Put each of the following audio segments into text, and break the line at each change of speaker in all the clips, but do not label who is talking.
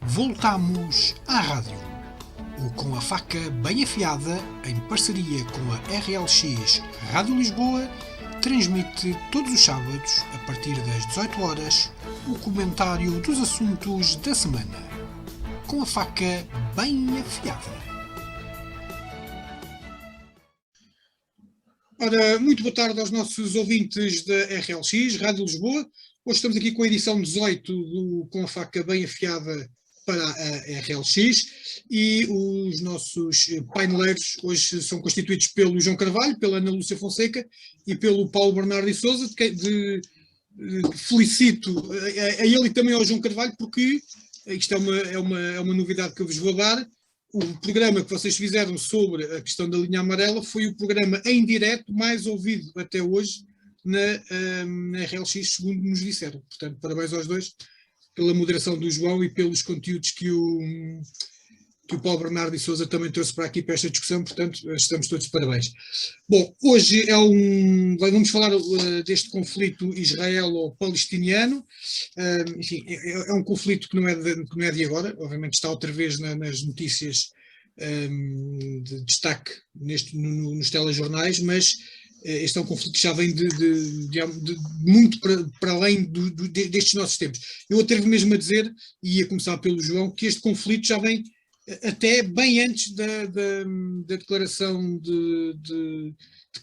Voltamos à rádio. O Com a Faca Bem Afiada, em parceria com a RLX Rádio Lisboa, transmite todos os sábados, a partir das 18 horas, o comentário dos assuntos da semana. Com a Faca Bem Afiada. Ora, muito boa tarde aos nossos ouvintes da RLX Rádio Lisboa. Hoje estamos aqui com a edição 18 do Com a Faca Bem Afiada para a RLX e os nossos paineleiros hoje são constituídos pelo João Carvalho, pela Ana Lúcia Fonseca e pelo Paulo Bernardo e Sousa, felicito a ele e também ao João Carvalho, porque isto é uma novidade que eu vos vou dar. O programa que vocês fizeram sobre a questão da linha amarela foi o programa em direto mais ouvido até hoje na RLX, segundo nos disseram. Portanto, parabéns aos dois pela moderação do João e pelos conteúdos que o Paulo Bernardo e Sousa também trouxe para aqui para esta discussão, portanto, estamos todos de parabéns. Bom, hoje vamos falar deste conflito israelo-palestiniano. Enfim, é um conflito que não é de agora, obviamente está outra vez nas notícias de destaque nos telejornais, mas este é um conflito que já vem de muito para além destes nossos tempos. Eu atrevo mesmo a dizer, e ia começar pelo João, que este conflito já vem até bem antes da declaração de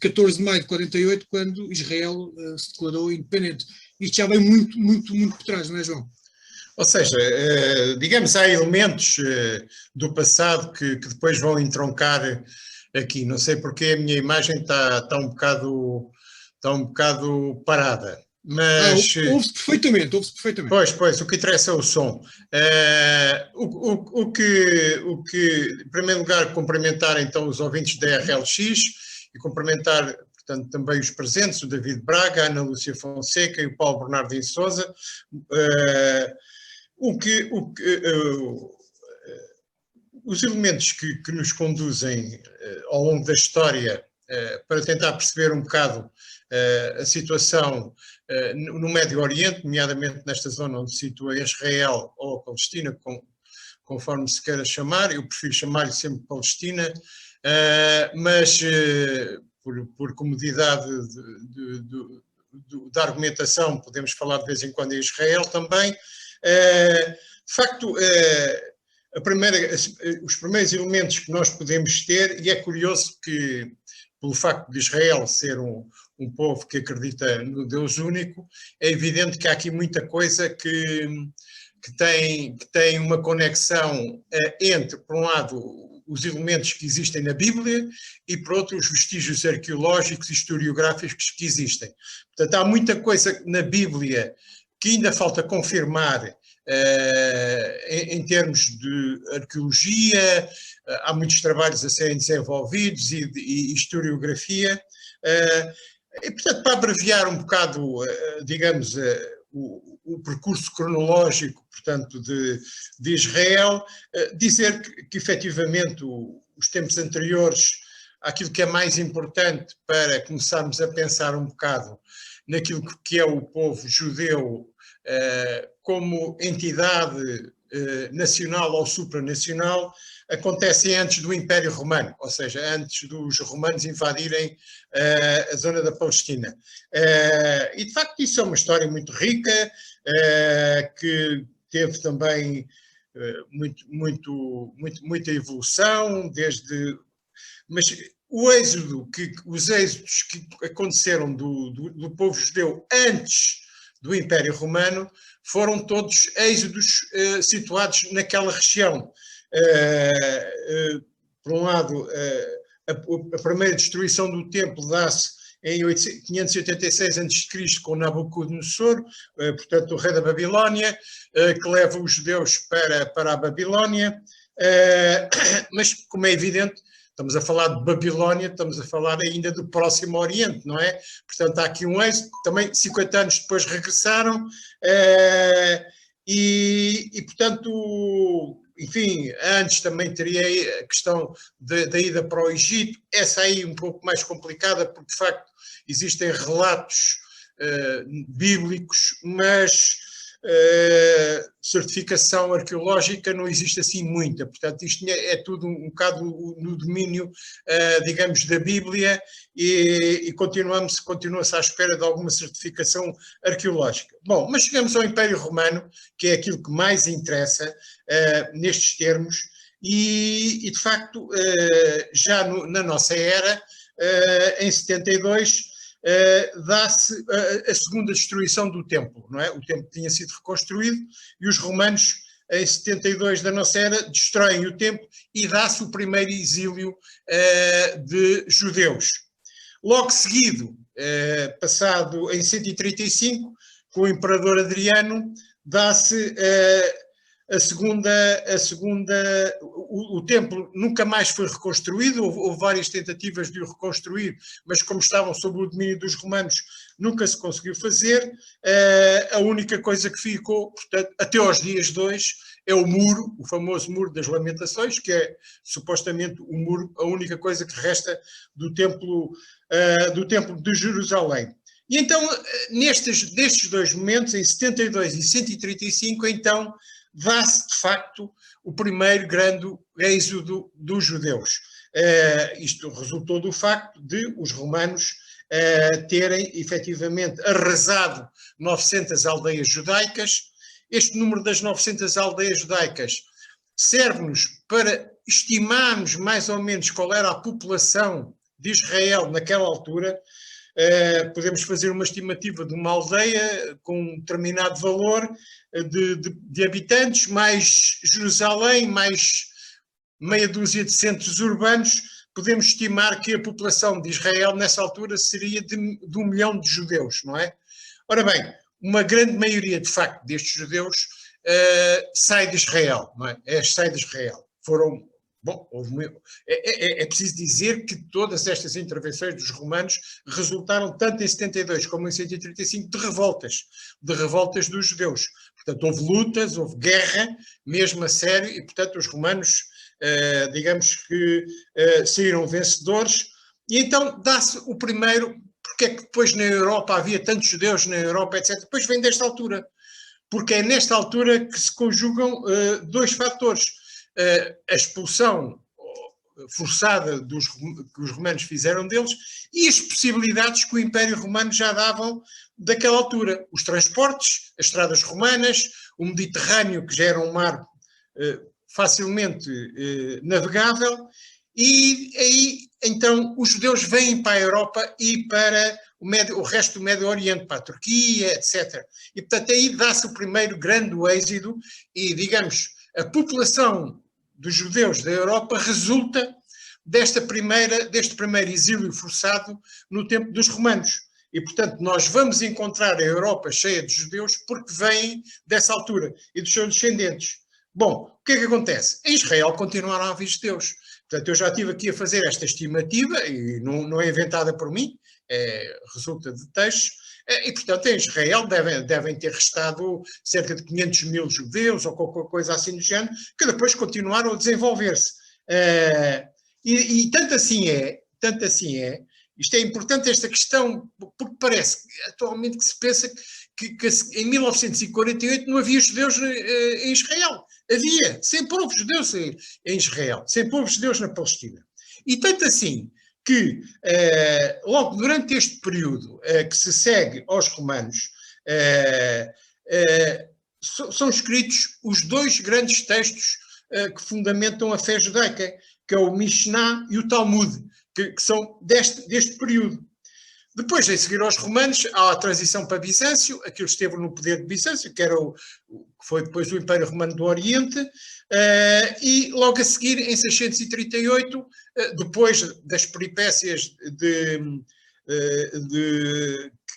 14 de maio de 48, quando Israel se declarou independente. Isto já vem muito, muito, muito por trás, não é, João?
Ou seja, digamos, há elementos do passado que depois vão entroncar aqui. Não sei porque a minha imagem está um bocado parada. Mas
ouve-se perfeitamente.
Pois, o que interessa é o som. Em primeiro lugar, cumprimentar então os ouvintes da RLX e cumprimentar, portanto, também os presentes, o David Braga, a Ana Lúcia Fonseca e o Paulo Bernardo e Sousa. Os elementos que nos conduzem ao longo da história para tentar perceber um bocado a situação no Médio Oriente, nomeadamente nesta zona onde se situa Israel ou a Palestina, conforme se queira chamar. Eu prefiro chamar-lhe sempre Palestina, mas por comodidade da argumentação podemos falar de vez em quando em Israel também. De facto, os primeiros elementos que nós podemos ter, e é curioso que, pelo facto de Israel ser um povo que acredita no Deus único, é evidente que há aqui muita coisa que tem uma conexão entre, por um lado, os elementos que existem na Bíblia e, por outro, os vestígios arqueológicos e historiográficos que existem. Portanto, há muita coisa na Bíblia que ainda falta confirmar em termos de arqueologia. Há muitos trabalhos a serem desenvolvidos e historiografia. E, portanto, para abreviar um bocado, digamos, o percurso cronológico, portanto, de Israel, dizer que efetivamente os tempos anteriores, aquilo que é mais importante para começarmos a pensar um bocado naquilo que é o povo judeu como entidade nacional ou supranacional, acontecem antes do Império Romano, ou seja, antes dos romanos invadirem a zona da Palestina. E, de facto, isso é uma história muito rica, que teve também muita evolução, mas os êxodos que aconteceram do povo judeu antes do Império Romano foram todos êxodos situados naquela região. Por um lado, a primeira destruição do templo dá-se em 586 a.C. com Nabucodonosor, portanto o rei da Babilónia, que leva os judeus para a Babilónia, mas, como é evidente, estamos a falar de Babilónia, estamos a falar ainda do Próximo Oriente, não é? Portanto, há aqui um êxodo, também 50 anos depois regressaram, portanto, enfim, antes também teria a questão da ida para o Egito, essa aí um pouco mais complicada, porque de facto existem relatos bíblicos, mas certificação arqueológica não existe assim muita, portanto isto é tudo um bocado no domínio, digamos, da Bíblia, e continua-se à espera de alguma certificação arqueológica. Bom, mas chegamos ao Império Romano, que é aquilo que mais interessa nestes termos, e de facto já na nossa era, em 72, dá-se a segunda destruição do templo, não é? O templo tinha sido reconstruído e os romanos, em 72 da nossa era, destroem o templo e dá-se o primeiro exílio de judeus. Logo seguido, passado em 135, com o imperador Adriano, dá-se o templo nunca mais foi reconstruído, houve várias tentativas de o reconstruir, mas como estavam sob o domínio dos romanos, nunca se conseguiu fazer. A única coisa que ficou, portanto, até aos dias de hoje, é o muro, o famoso Muro das Lamentações, que é supostamente o muro, a única coisa que resta do templo de Jerusalém. E então, destes dois momentos, em 72 e 135, então, dá-se, de facto, o primeiro grande êxodo dos judeus. Isto resultou do facto de os romanos terem, efetivamente, arrasado 900 aldeias judaicas. Este número das 900 aldeias judaicas serve-nos para estimarmos mais ou menos qual era a população de Israel naquela altura. Podemos fazer uma estimativa de uma aldeia com um determinado valor de habitantes, mais Jerusalém, mais meia dúzia de centros urbanos. Podemos estimar que a população de Israel nessa altura seria de 1 milhão de judeus, não é? Ora bem, uma grande maioria, de facto, destes judeus sai de Israel, não é? Sai de Israel. Bom, é preciso dizer que todas estas intervenções dos romanos resultaram, tanto em 72 como em 135, de revoltas dos judeus. Portanto, houve lutas, houve guerra, mesmo a sério, e, portanto, os romanos, digamos que saíram vencedores. E então dá-se o primeiro, porque é que depois na Europa havia tantos judeus na Europa, etc. Depois vem desta altura, porque é nesta altura que se conjugam dois fatores. A expulsão forçada que os romanos fizeram deles e as possibilidades que o Império Romano já davam daquela altura. Os transportes, as estradas romanas, o Mediterrâneo, que já era um mar facilmente navegável, e aí então os judeus vêm para a Europa e para o resto do Médio Oriente, para a Turquia, etc. E portanto aí dá-se o primeiro grande êxodo e, digamos, a população dos judeus da Europa resulta deste primeiro exílio forçado no tempo dos romanos. E, portanto, nós vamos encontrar a Europa cheia de judeus porque vêm dessa altura e dos seus descendentes. Bom, o que é que acontece? Em Israel continuaram a haver judeus. Portanto, eu já estive aqui a fazer esta estimativa, e não é inventada por mim, resulta de textos. E, portanto, em Israel devem ter restado cerca de 500 mil judeus ou qualquer coisa assim do género, que depois continuaram a desenvolver-se. E tanto assim é, isto é importante esta questão, porque parece atualmente que se pensa que em 1948 não havia judeus em Israel. Havia, sempre houve judeus em Israel, sempre houve judeus na Palestina. E tanto assim que logo durante este período que se segue aos romanos, são escritos os dois grandes textos que fundamentam a fé judaica, que é o Mishnah e o Talmud, que são deste período. Depois, em seguir aos romanos, há a transição para Bizâncio, aquilo esteve no poder de Bizâncio, que foi depois o Império Romano do Oriente, e logo a seguir, em 638, depois das peripécias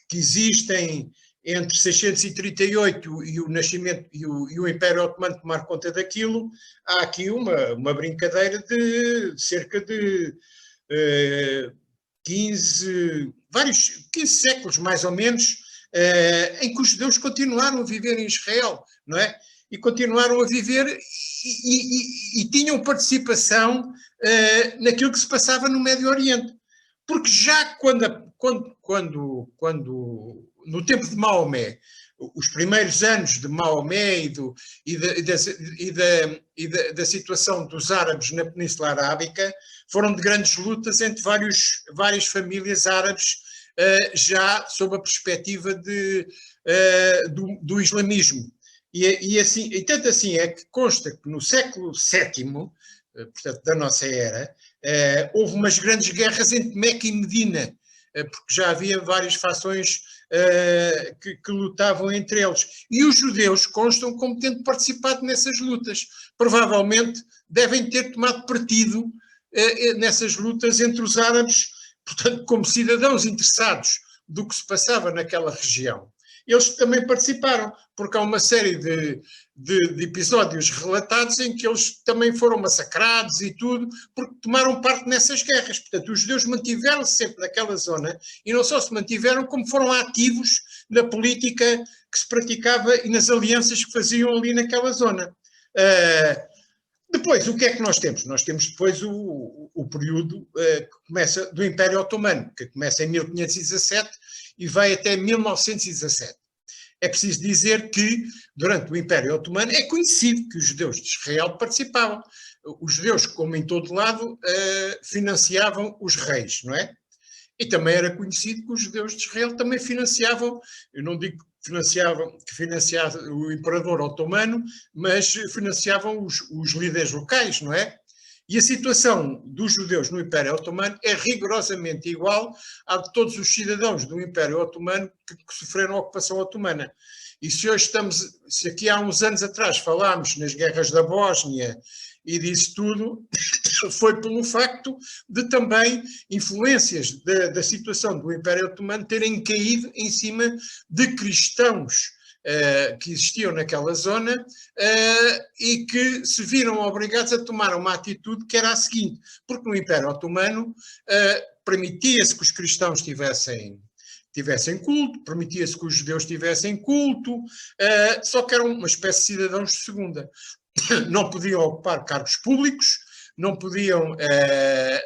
que existem entre 638 e o nascimento e o Império Otomano tomar conta daquilo, há aqui uma brincadeira de cerca de 15 séculos, mais ou menos, em que os judeus continuaram a viver em Israel, não é? E continuaram a viver e tinham participação naquilo que se passava no Médio Oriente. Porque já quando no tempo de Maomé, os primeiros anos de Maomé da situação dos árabes na Península Arábica foram de grandes lutas entre várias famílias árabes, já sob a perspectiva do islamismo. E tanto assim é que consta que no século VII, portanto da nossa era, houve umas grandes guerras entre Meca e Medina, porque já havia várias fações que lutavam entre eles. E os judeus constam como tendo participado nessas lutas. Provavelmente devem ter tomado partido nessas lutas entre os árabes, portanto, como cidadãos interessados do que se passava naquela região. Eles também participaram, porque há uma série de episódios relatados em que eles também foram massacrados e tudo, porque tomaram parte nessas guerras. Portanto, os judeus mantiveram-se sempre naquela zona, e não só se mantiveram, como foram ativos na política que se praticava e nas alianças que faziam ali naquela zona. Depois, o que é que nós temos? Nós temos depois o período que começa do Império Otomano, que começa em 1517 e vai até 1917. É preciso dizer que, durante o Império Otomano, é conhecido que os judeus de Israel participavam. Os judeus, como em todo lado, financiavam os reis, não é? E também era conhecido que os judeus de Israel também financiavam, eu não digo que financiavam o imperador otomano, mas financiavam os líderes locais, não é? E a situação dos judeus no Império Otomano é rigorosamente igual à de todos os cidadãos do Império Otomano que sofreram a ocupação otomana. E se aqui há uns anos atrás falámos nas guerras da Bósnia e disso tudo, foi pelo facto de também influências da situação do Império Otomano terem caído em cima de cristãos que existiam naquela zona e que se viram obrigados a tomar uma atitude que era a seguinte, porque no Império Otomano permitia-se que os cristãos tivessem culto, permitia-se que os judeus tivessem culto, só que eram uma espécie de cidadãos de segunda. Não podiam ocupar cargos públicos, não podiam,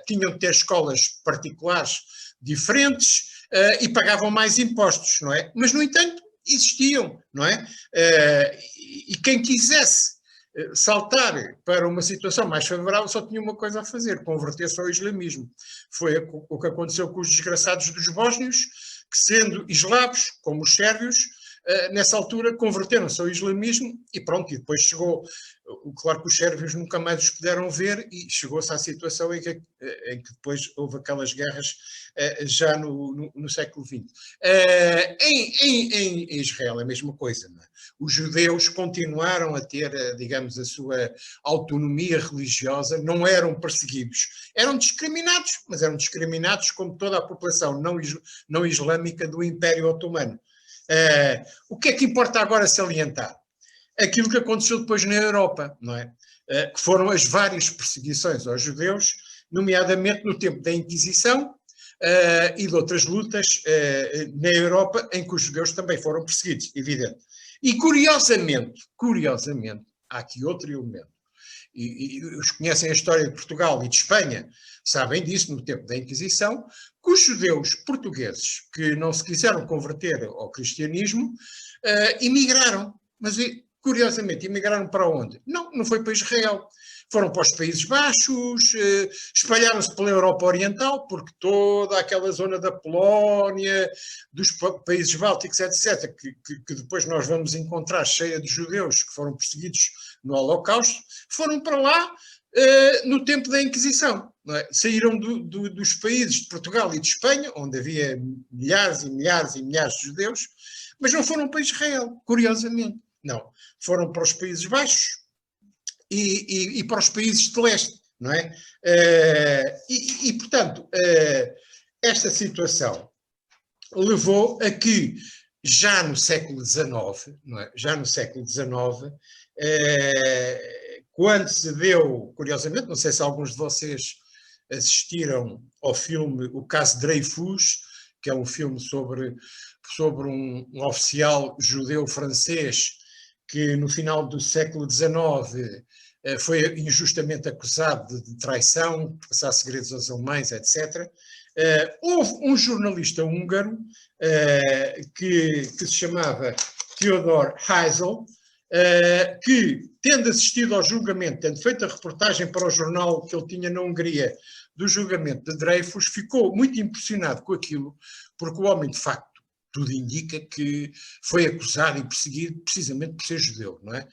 tinham de ter escolas particulares diferentes e pagavam mais impostos, não é? Mas, no entanto, existiam, não é? E quem quisesse saltar para uma situação mais favorável só tinha uma coisa a fazer, converter-se ao islamismo. Foi o que aconteceu com os desgraçados dos bósnios, que sendo eslavos, como os sérvios, nessa altura converteram-se ao islamismo e pronto, e depois chegou, claro que os sérvios nunca mais os puderam ver e chegou-se à situação em que depois houve aquelas guerras já no século XX. Em Israel é a mesma coisa, não é? Os judeus continuaram a ter, digamos, a sua autonomia religiosa, não eram perseguidos, eram discriminados, mas eram discriminados como toda a população não islâmica do Império Otomano. O que é que importa agora salientar? Aquilo que aconteceu depois na Europa, não é? Que foram as várias perseguições aos judeus, nomeadamente no tempo da Inquisição e de outras lutas na Europa em que os judeus também foram perseguidos, evidente. E curiosamente, há aqui outro elemento, e os que conhecem a história de Portugal e de Espanha sabem disso, no tempo da Inquisição, que os judeus portugueses que não se quiseram converter ao cristianismo emigraram. Mas, curiosamente, emigraram para onde? Não foi para Israel. Foram para os Países Baixos, espalharam-se pela Europa Oriental, porque toda aquela zona da Polónia, dos países bálticos, etc., que depois nós vamos encontrar cheia de judeus que foram perseguidos no Holocausto, foram para lá no tempo da Inquisição. Não é? Saíram dos países de Portugal e de Espanha, onde havia milhares e milhares e milhares de judeus, mas não foram para Israel, curiosamente. Não, foram para os Países Baixos e para os países de leste, não é? Portanto, esta situação levou a que, já no século XIX, não é? Já no século XIX, quando se deu, curiosamente, não sei se alguns de vocês assistiram ao filme O Caso Dreyfus, que é um filme sobre um oficial judeu francês que no final do século XIX foi injustamente acusado de traição, de passar segredos aos alemães, etc. Houve um jornalista húngaro que se chamava Theodor Herzl, que, tendo assistido ao julgamento, tendo feito a reportagem para o jornal que ele tinha na Hungria do julgamento de Dreyfus, ficou muito impressionado com aquilo, porque o homem, de facto, tudo indica que foi acusado e perseguido precisamente por ser judeu, não é?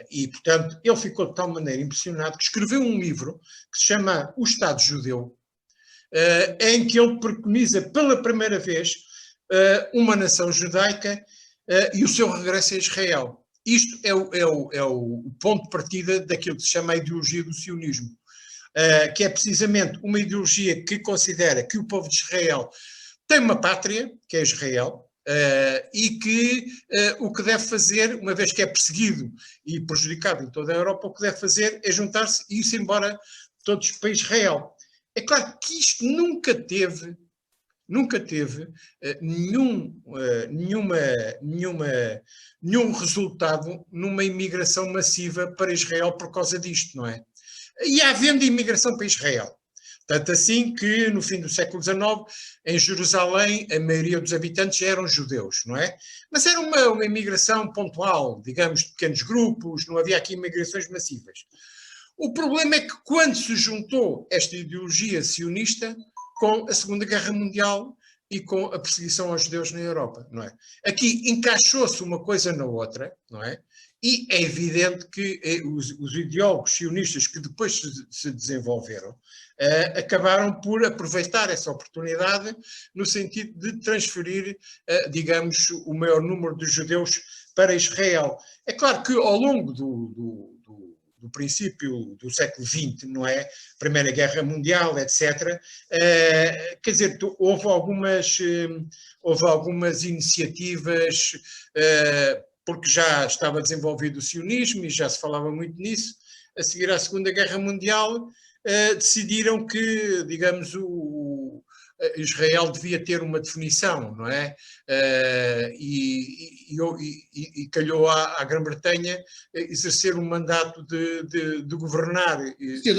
E, portanto, ele ficou de tal maneira impressionado que escreveu um livro que se chama O Estado Judeu, em que ele preconiza pela primeira vez uma nação judaica e o seu regresso a Israel. Isto é o ponto de partida daquilo que se chama a ideologia do sionismo, que é precisamente uma ideologia que considera que o povo de Israel tem uma pátria, que é Israel, e que o que deve fazer, uma vez que é perseguido e prejudicado em toda a Europa, o que deve fazer é juntar-se e ir-se embora todos para Israel. É claro que isto nunca teve nenhum resultado numa imigração massiva para Israel por causa disto, não é? E havendo imigração para Israel. Tanto assim que, no fim do século XIX, em Jerusalém, a maioria dos habitantes eram judeus, não é? Mas era uma imigração pontual, digamos, de pequenos grupos, não havia aqui imigrações massivas. O problema é que, quando se juntou esta ideologia sionista com a Segunda Guerra Mundial e com a perseguição aos judeus na Europa, não é? Aqui encaixou-se uma coisa na outra, não é? E é evidente que os ideólogos sionistas que depois se desenvolveram acabaram por aproveitar essa oportunidade no sentido de transferir, digamos, o maior número de judeus para Israel. É claro que ao longo do princípio do século XX, não é? Primeira Guerra Mundial, etc. Quer dizer, houve algumas iniciativas, porque já estava desenvolvido o sionismo e já se falava muito nisso, a seguir à Segunda Guerra Mundial, decidiram que, digamos, Israel devia ter uma definição, não é? E calhou à Grã-Bretanha exercer um mandato de governar.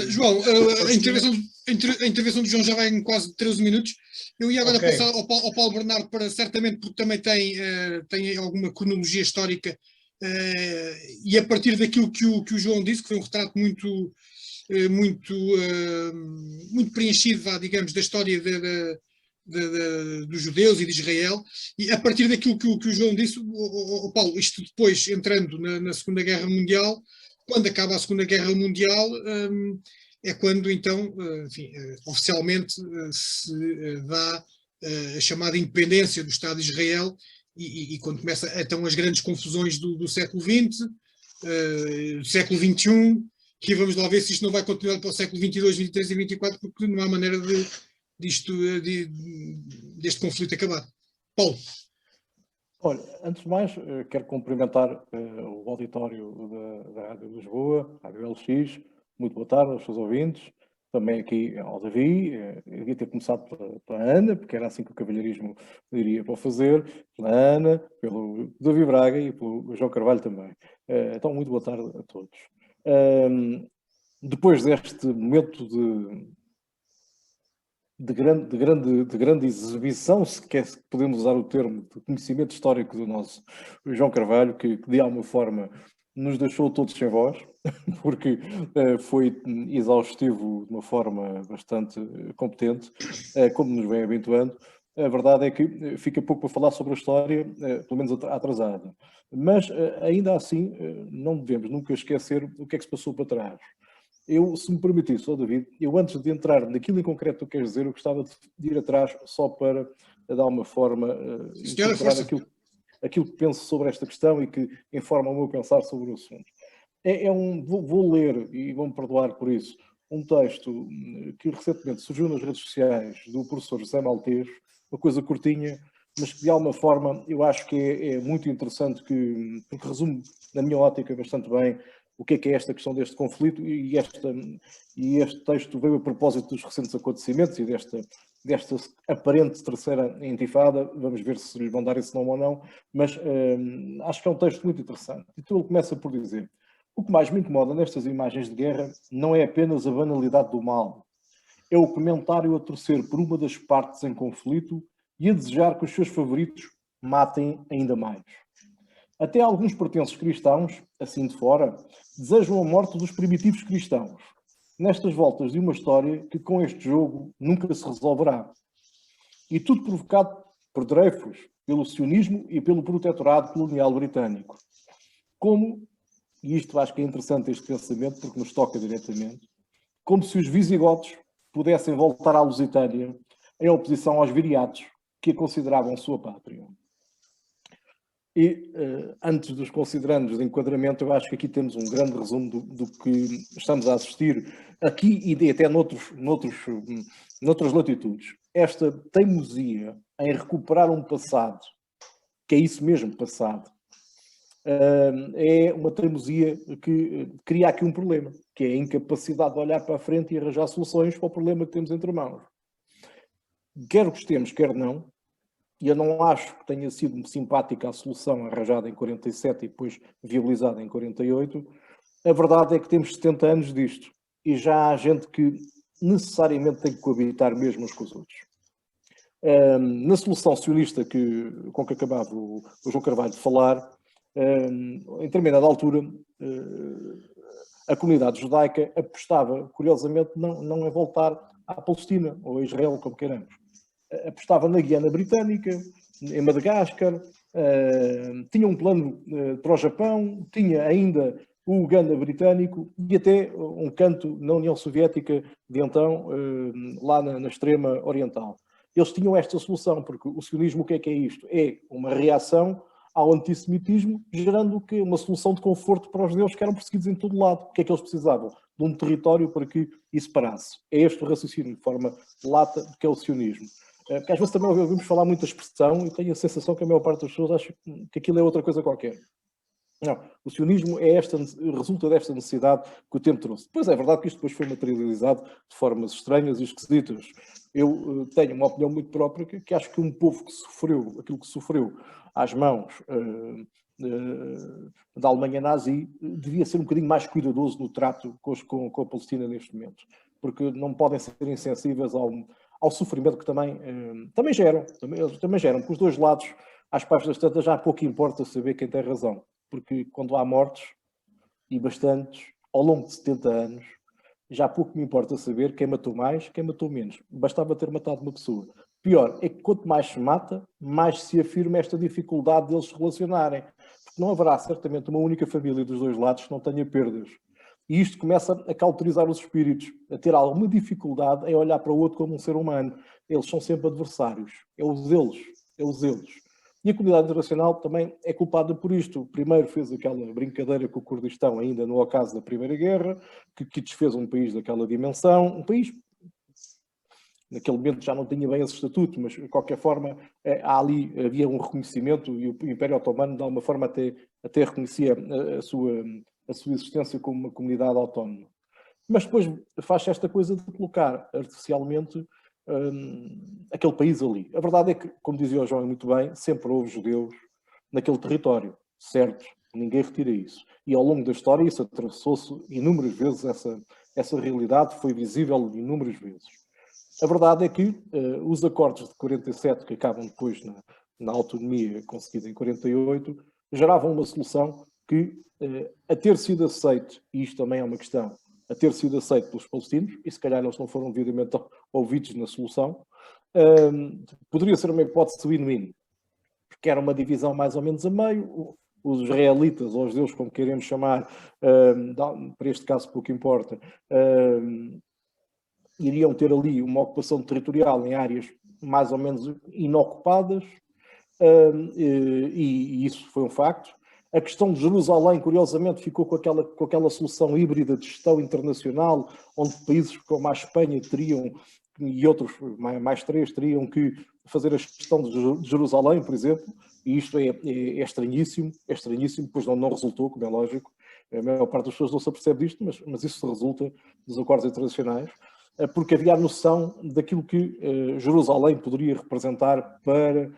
João, a intervenção do João já vai em quase 13 minutos. Eu ia agora passar ao Paulo Bernardo para, certamente, porque também tem alguma cronologia histórica, e a partir daquilo que o João disse, que foi um retrato muito preenchido, digamos, da história dos judeus e de Israel, e a partir daquilo que o João disse, Paulo, isto depois, entrando na Segunda Guerra Mundial, quando acaba a Segunda Guerra Mundial, é quando, então, enfim, oficialmente se dá a chamada independência do Estado de Israel, e quando começam, então, as grandes confusões do século XX, do século XXI, que vamos lá ver se isto não vai continuar para o século XXII, XXIII e XXIV, porque não há maneira deste conflito acabar. Paulo.
Olha, antes de mais, quero cumprimentar o auditório da Rádio Lisboa, Rádio LX. Muito boa tarde aos seus ouvintes. Também aqui ao Davi. Eu devia ter começado pela Ana, porque era assim que o cavalheirismo iria para fazer. Pela Ana, pelo Davi Braga e pelo João Carvalho também. Então, muito boa tarde a todos. Depois deste momento de grande exibição, se podemos usar o termo de conhecimento histórico do nosso João Carvalho, que de alguma forma nos deixou todos sem voz, porque foi exaustivo de uma forma bastante competente, como nos vem habituando. A verdade é que fica pouco para falar sobre a história, pelo menos atrasada. Mas, ainda assim, não devemos nunca esquecer o que é que se passou para trás. Se me permitisse, David, antes de entrar naquilo em concreto que tu queres dizer, eu gostava de ir atrás só para dar uma forma, incorporar aquilo que penso sobre esta questão e que informa o meu pensar sobre o assunto. Vou ler, e vão-me perdoar por isso, um texto que recentemente surgiu nas redes sociais do professor José Maltês, uma coisa curtinha, mas que de alguma forma eu acho que é muito interessante, porque resume, na minha ótica, bastante bem o que é esta questão deste conflito, e este texto veio a propósito dos recentes acontecimentos e desta aparente terceira intifada. Vamos ver se lhe vão dar esse nome ou não, mas acho que é um texto muito interessante. Então ele começa por dizer: o que mais me incomoda nestas imagens de guerra não é apenas a banalidade do mal, é o comentário a torcer por uma das partes em conflito e a desejar que os seus favoritos matem ainda mais. Até alguns pertences cristãos, assim de fora, desejam a morte dos primitivos cristãos, nestas voltas de uma história que com este jogo nunca se resolverá. E tudo provocado por Dreyfus, pelo sionismo e pelo protetorado colonial britânico. Como, e isto acho que é interessante este pensamento porque nos toca diretamente, como se os visigodos pudessem voltar à Lusitânia em oposição aos viriatos que a consideravam sua pátria. E, antes dos considerandos de enquadramento, eu acho que aqui temos um grande resumo do que estamos a assistir aqui e até noutras latitudes. Esta teimosia em recuperar um passado, que é isso mesmo, passado, é uma teimosia que cria aqui um problema, que é a incapacidade de olhar para a frente e arranjar soluções para o problema que temos entre mãos. Quer gostemos, quer não, e eu não acho que tenha sido simpática a solução arranjada em 47 e depois viabilizada em 48, a verdade é que temos 70 anos disto, e já há gente que necessariamente tem que coabitar mesmo uns com os outros. Na solução sionista com que acabava o João Carvalho de falar, em determinada altura, a comunidade judaica apostava, curiosamente, não a voltar à Palestina, ou a Israel, como queiramos. Apostava na Guiana Britânica, em Madagascar, tinha um plano para o Japão, tinha ainda o Uganda britânico e até um canto na União Soviética de então, lá na extrema oriental. Eles tinham esta solução, porque o sionismo, o que é isto? É uma reação ao antissemitismo, gerando uma solução de conforto para os judeus que eram perseguidos em todo lado. O que é que eles precisavam? De um território para que isso parasse. É este o raciocínio de forma lata que é o sionismo. Porque às vezes também ouvimos falar muita expressão e tenho a sensação que a maior parte das pessoas acha que aquilo é outra coisa qualquer. Não, o sionismo resulta desta necessidade que o tempo trouxe. Depois é verdade que isto depois foi materializado de formas estranhas e esquisitas. Eu tenho uma opinião muito própria que acho que um povo que sofreu aquilo que sofreu às mãos da Alemanha nazi devia ser um bocadinho mais cuidadoso no trato com a Palestina neste momento, porque não podem ser insensíveis ao sofrimento que também geram, porque os dois lados, às partes das tantas, já pouco importa saber quem tem razão, porque quando há mortes, e bastantes, ao longo de 70 anos, já pouco me importa saber quem matou mais, quem matou menos. Bastava ter matado uma pessoa. Pior é que quanto mais se mata, mais se afirma esta dificuldade deles se relacionarem, porque não haverá certamente uma única família dos dois lados que não tenha perdas. E isto começa a cauterizar os espíritos, a ter alguma dificuldade em olhar para o outro como um ser humano. Eles são sempre adversários. É os eles. E a comunidade internacional também é culpada por isto. Primeiro fez aquela brincadeira com o Kurdistão, ainda no ocaso da Primeira Guerra, que desfez um país daquela dimensão. Um país, naquele momento já não tinha bem esse estatuto, mas de qualquer forma havia um reconhecimento e o Império Otomano de alguma forma até reconhecia a sua existência como uma comunidade autónoma. Mas depois faz esta coisa de colocar artificialmente aquele país ali. A verdade é que, como dizia o João muito bem, sempre houve judeus naquele território, certo? Ninguém retira isso. E ao longo da história isso atravessou-se inúmeras vezes, essa realidade foi visível inúmeras vezes. A verdade é que os acordos de 47, que acabam depois na autonomia conseguida em 48, geravam uma solução que, a ter sido aceite, e isto também é uma questão, a ter sido aceito pelos palestinos, e se calhar eles não foram devidamente ouvidos na solução, poderia ser uma hipótese win-win, porque era uma divisão mais ou menos a meio. Os israelitas, ou os judeus, como queremos chamar, para este caso pouco importa, iriam ter ali uma ocupação territorial em áreas mais ou menos inocupadas, e isso foi um facto. A questão de Jerusalém, curiosamente, ficou com aquela solução híbrida de gestão internacional, onde países como a Espanha teriam, e outros, mais três, teriam que fazer a gestão de Jerusalém, por exemplo, e isto é estranhíssimo, pois não resultou, como é lógico. A maior parte das pessoas não se apercebe disto, mas isso resulta dos acordos internacionais, porque havia a noção daquilo que Jerusalém poderia representar para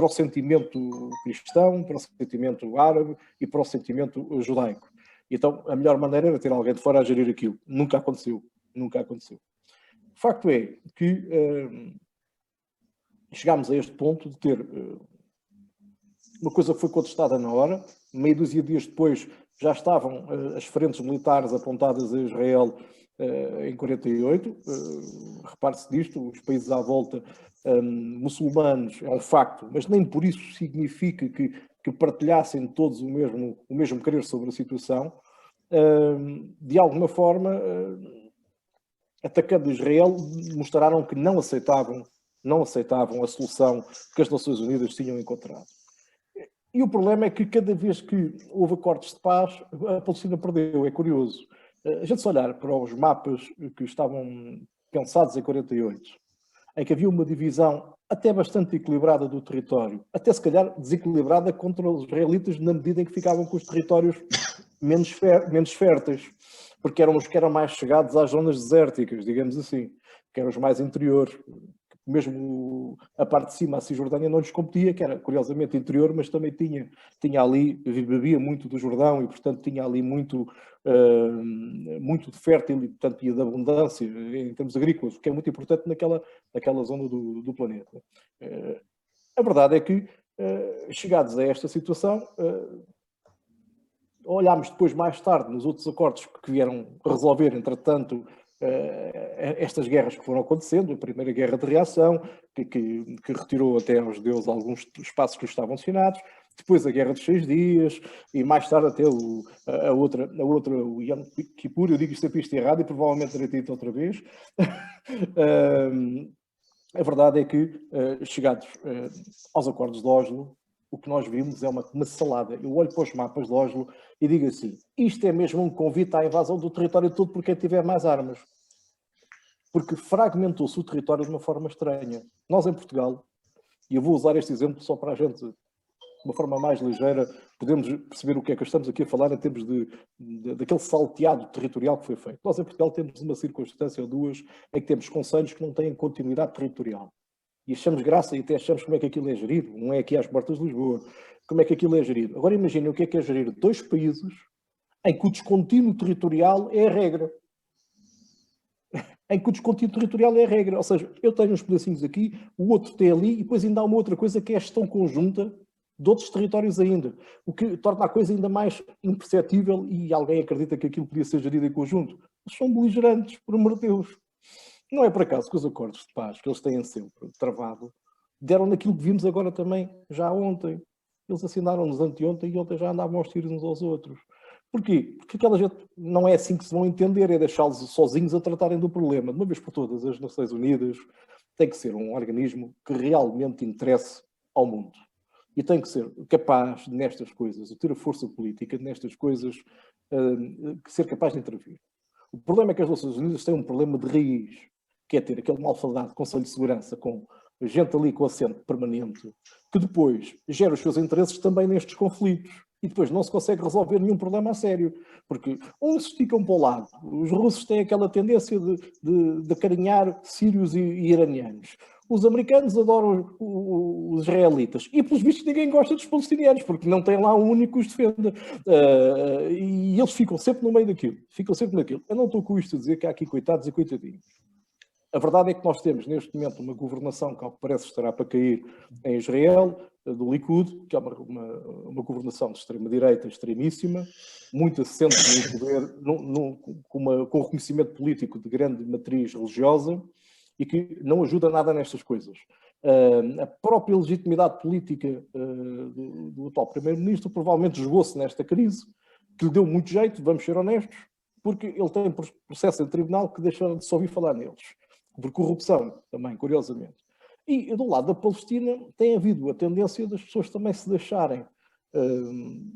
o sentimento cristão, para o sentimento árabe e para o sentimento judaico. Então, a melhor maneira era ter alguém de fora a gerir aquilo. Nunca aconteceu. O facto é que chegámos a este ponto de ter uma coisa que foi contestada na hora, meia dúzia de dias depois já estavam as frentes militares apontadas a Israel em 48, repare-se disto, os países à volta muçulmanos, é um facto, mas nem por isso significa que partilhassem todos o mesmo querer sobre a situação. De alguma forma, atacando Israel, mostraram que não aceitavam a solução que as Nações Unidas tinham encontrado. E o problema é que cada vez que houve acordos de paz, a Palestina perdeu. É curioso. A gente se olhar para os mapas que estavam pensados em 48, em que havia uma divisão até bastante equilibrada do território, até se calhar desequilibrada contra os israelitas na medida em que ficavam com os territórios menos férteis, porque eram os que eram mais chegados às zonas desérticas, digamos assim, que eram os mais interiores. Mesmo a parte de cima, a Cisjordânia, não lhes competia, que era curiosamente interior, mas também tinha ali, bebia muito do Jordão e, portanto, tinha ali muito de fértil e, portanto, e de abundância em termos agrícolas, o que é muito importante naquela zona do planeta. A verdade é que, chegados a esta situação, olhámos depois, mais tarde, nos outros acordos que vieram resolver, entretanto, estas guerras que foram acontecendo, a primeira guerra de reação, que retirou até aos judeus alguns espaços que estavam assinados, depois a guerra dos 6 dias, e mais tarde até a outra, o Yom Kippur, eu digo sempre isto errado e provavelmente terei dito outra vez. A verdade é que, chegados aos acordos de Oslo, o que nós vimos é uma salada. Eu olho para os mapas de Oslo e digo assim, isto é mesmo um convite à invasão do território todo por quem tiver mais armas. Porque fragmentou-se o território de uma forma estranha. Nós em Portugal, e eu vou usar este exemplo só para a gente, de uma forma mais ligeira, podemos perceber o que é que estamos aqui a falar em termos daquele salteado territorial que foi feito. Nós em Portugal temos uma circunstância ou duas em que temos concelhos que não têm continuidade territorial. E achamos graça e até achamos como é que aquilo é gerido. Não é aqui às portas de Lisboa. Como é que aquilo é gerido? Agora imaginem o que é gerir 2 países em que o descontínuo territorial é a regra. Em que o descontínuo territorial é a regra. Ou seja, eu tenho uns pedacinhos aqui, o outro tem ali, e depois ainda há uma outra coisa que é a gestão conjunta de outros territórios ainda. O que torna a coisa ainda mais imperceptível e alguém acredita que aquilo podia ser gerido em conjunto. Eles são beligerantes, por amor de Deus. Não é por acaso que os acordos de paz, que eles têm sempre travado, deram naquilo que vimos agora também, já ontem. Eles assinaram-nos anteontem e ontem já andavam aos tiros uns aos outros. Porquê? Porque aquela gente não é assim que se vão entender, é deixá-los sozinhos a tratarem do problema. De uma vez por todas, as Nações Unidas tem que ser um organismo que realmente interesse ao mundo. E tem que ser capaz, nestas coisas, de ter a força política, nestas coisas, ser capaz de intervir. O problema é que as Nações Unidas têm um problema de raiz, que é ter aquele malfadado Conselho de Segurança com gente ali com assento permanente, que depois gera os seus interesses também nestes conflitos. E depois não se consegue resolver nenhum problema a sério. Porque uns esticam para o lado. Os russos têm aquela tendência de acarinhar sírios e iranianos. Os americanos adoram os israelitas. E, pelos vistos, ninguém gosta dos palestinianos, porque não tem lá um único que os defenda. E eles ficam sempre no meio daquilo. Eu não estou com isto a dizer que há aqui coitados e coitadinhos. A verdade é que nós temos, neste momento, uma governação que, ao que parece, estará para cair em Israel, do Likud, que é uma governação de extrema-direita extremíssima, muito assente no poder, com reconhecimento político de grande matriz religiosa e que não ajuda nada nestas coisas. A própria legitimidade política do atual Primeiro-Ministro provavelmente jogou-se nesta crise, que lhe deu muito jeito, vamos ser honestos, porque ele tem processo em tribunal que deixaram de se ouvir falar neles. Por corrupção, também, curiosamente. E, do lado da Palestina, tem havido a tendência das pessoas também se deixarem,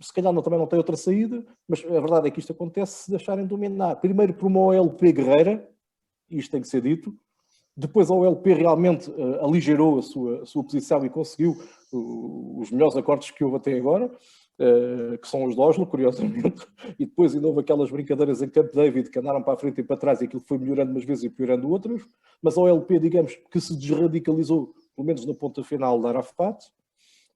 se calhar também não tem outra saída, mas a verdade é que isto acontece se deixarem dominar. Primeiro por uma OLP guerreira, isto tem que ser dito, depois a OLP realmente aligerou a sua posição e conseguiu os melhores acordos que houve até agora, que são os de Oslo, curiosamente, e depois ainda houve aquelas brincadeiras em Camp David que andaram para a frente e para trás e aquilo foi melhorando umas vezes e piorando outras, mas a OLP, digamos, que se desradicalizou, pelo menos na ponta final da Arafat,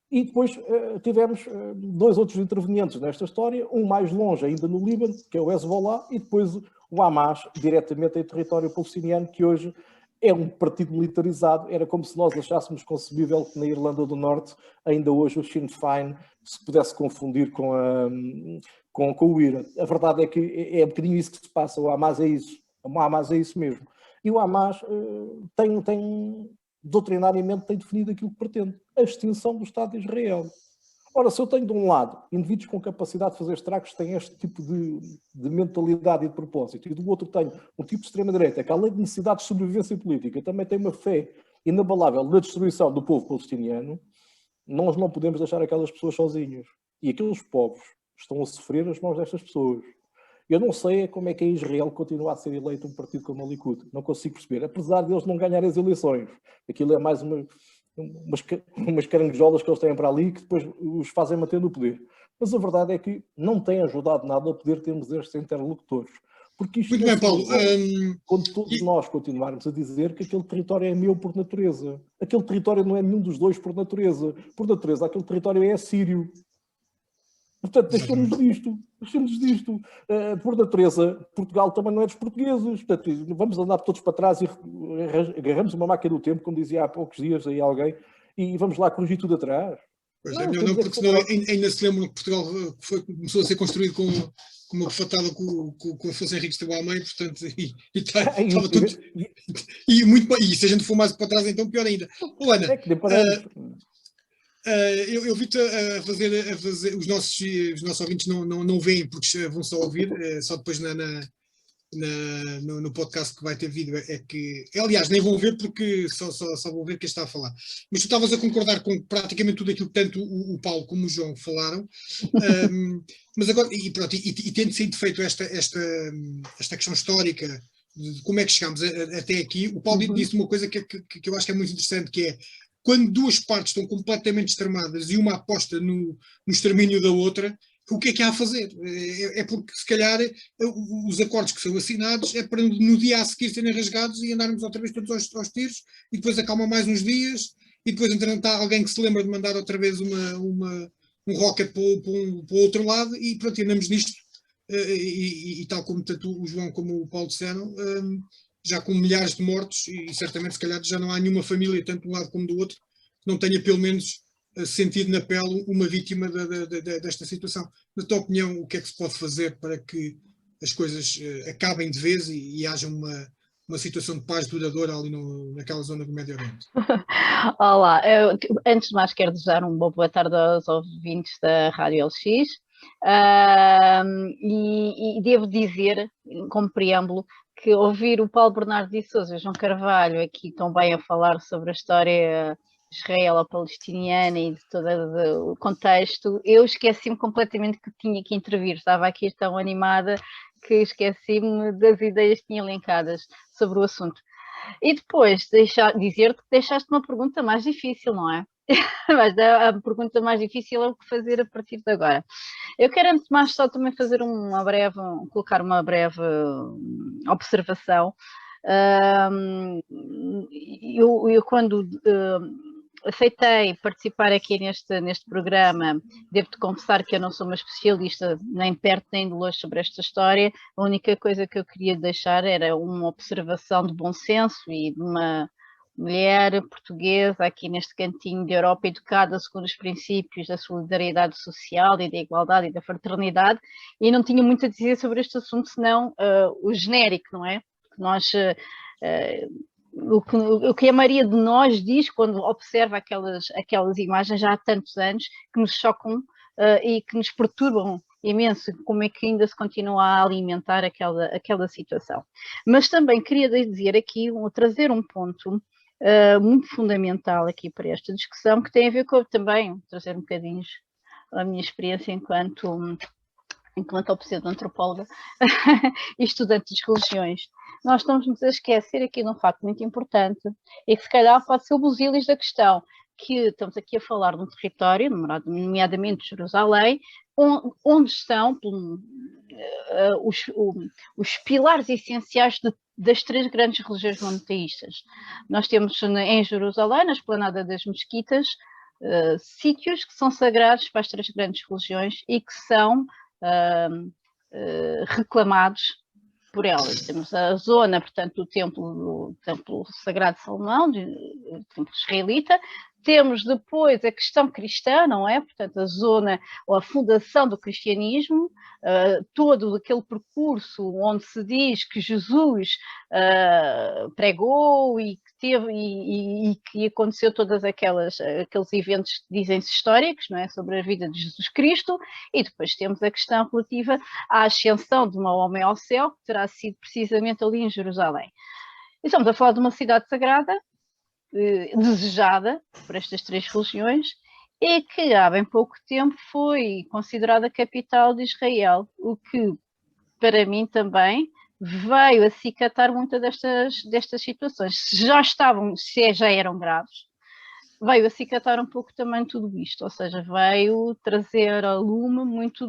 e depois tivemos 2 outros intervenientes nesta história, um mais longe ainda no Líbano, que é o Hezbollah, e depois o Hamas, diretamente em território palestiniano, que hoje é um partido militarizado. Era como se nós achássemos concebível que na Irlanda do Norte, ainda hoje, o Sinn Féin se pudesse confundir com o IRA. A verdade é que é um bocadinho isso que se passa. O Hamas é isso. O Hamas é isso mesmo. E o Hamas doutrinariamente tem definido aquilo que pretende: a extinção do Estado de Israel. Ora, se eu tenho de um lado indivíduos com capacidade de fazer estragos, têm este tipo de mentalidade e de propósito, e do outro tenho um tipo de extrema-direita que, além de necessidade de sobrevivência política, também tem uma fé inabalável na destruição do povo palestiniano, nós não podemos deixar aquelas pessoas sozinhas. E aqueles povos estão a sofrer as mãos destas pessoas. Eu não sei como é que em Israel continua a ser eleito um partido como o Likud. Não consigo perceber. Apesar de eles não ganharem as eleições. Aquilo é mais umas caranguejolas que eles têm para ali que depois os fazem manter no poder. Mas a verdade é que não tem ajudado nada a poder termos estes interlocutores. Porque isto
Muito bem, Paulo.
Quando todos nós continuarmos a dizer que aquele território é meu por natureza. Aquele território não é nenhum dos dois por natureza. Por natureza, aquele território é assírio. Portanto, deixemos disto. Por natureza, Portugal também não é dos portugueses. Portanto, vamos andar todos para trás e agarramos uma máquina do tempo, como dizia há poucos dias aí alguém, e vamos lá corrigir tudo atrás.
Pois é, não, porque senão ainda se lembra que Portugal começou a ser construído com uma fatada com Afonso Henriques de Guamém, portanto, estava tudo. E muito bem, e se a gente for mais para trás, então pior ainda. Ana,
é que nem paramos.
Eu vi-te a fazer os nossos ouvintes não veem porque vão só ouvir, só depois no podcast que vai ter vídeo é que, aliás, nem vão ver porque só vão ver quem está a falar. Mas tu estavas a concordar com praticamente tudo aquilo que tanto o Paulo como o João falaram, mas agora, e tendo sido feito esta questão histórica de como é que chegámos até aqui, o Paulo disse uma coisa que eu acho que é muito interessante, que é: quando duas partes estão completamente extremadas e uma aposta no extermínio da outra, o que é que há a fazer? É porque, se calhar, os acordos que são assinados é para no dia a seguir serem rasgados e andarmos outra vez todos aos tiros, e depois acalma mais uns dias, e depois entretanto há alguém que se lembra de mandar outra vez um rocket para o outro lado, e pronto, andamos nisto, e tal como tanto o João como o Paulo disseram, já com milhares de mortos, e certamente se calhar já não há nenhuma família, tanto de um lado como do outro, que não tenha pelo menos sentido na pele uma vítima desta situação. Na tua opinião, o que é que se pode fazer para que as coisas acabem de vez e haja uma situação de paz duradoura ali naquela zona do Médio Oriente?
Olá, antes de mais quero desejar uma boa tarde aos ouvintes da Rádio LX, e devo dizer, como preâmbulo, que ouvir o Paulo Bernardo de Sousa e o João Carvalho aqui tão bem a falar sobre a história israelo-palestiniana e de todo o contexto, eu esqueci-me completamente que tinha que intervir. Estava aqui tão animada que esqueci-me das ideias que tinha elencadas sobre o assunto. E depois dizer-te que deixaste uma pergunta mais difícil, não é? Mas a pergunta mais difícil é o que fazer a partir de agora. Eu quero, antes de mais, só também fazer colocar uma breve observação. Eu quando aceitei participar aqui neste programa, devo-te confessar que eu não sou uma especialista nem perto nem de longe sobre esta história. A única coisa que eu queria deixar era uma observação de bom senso e de uma mulher portuguesa aqui neste cantinho de Europa, educada segundo os princípios da solidariedade social e da igualdade e da fraternidade, e não tinha muito a dizer sobre este assunto senão o genérico, não é? Que nós... o que a maioria de nós diz quando observa aquelas imagens já há tantos anos, que nos chocam e que nos perturbam imenso, como é que ainda se continua a alimentar aquela situação. Mas também queria dizer aqui, trazer um ponto muito fundamental aqui para esta discussão, que tem a ver com também trazer um bocadinho a minha experiência enquanto pseudo-antropóloga e estudante de religiões. Nós estamos a esquecer aqui de um facto muito importante, e que se calhar pode ser o busilis da questão, que estamos aqui a falar de um território, nomeadamente Jerusalém, onde estão os pilares essenciais das três grandes religiões monoteístas. Nós temos em Jerusalém, na Esplanada das Mesquitas, sítios que são sagrados para as três grandes religiões e que são reclamados por elas. Temos a zona, portanto, do Templo Sagrado de Salomão, do Templo Israelita. Temos depois a questão cristã, não é? Portanto, a zona ou a fundação do cristianismo, todo aquele percurso onde se diz que Jesus pregou e que teve e que aconteceu todos aqueles eventos que dizem-se históricos, não é? Sobre a vida de Jesus Cristo. E depois temos a questão relativa à ascensão de Maomé ao céu, que terá sido precisamente ali em Jerusalém. E estamos a falar de uma cidade sagrada, desejada por estas três religiões, e que há bem pouco tempo foi considerada a capital de Israel, o que para mim também veio acicatar muitas destas situações. Se já eram graves, veio acicatar um pouco também tudo isto, ou seja, veio trazer a lume muitos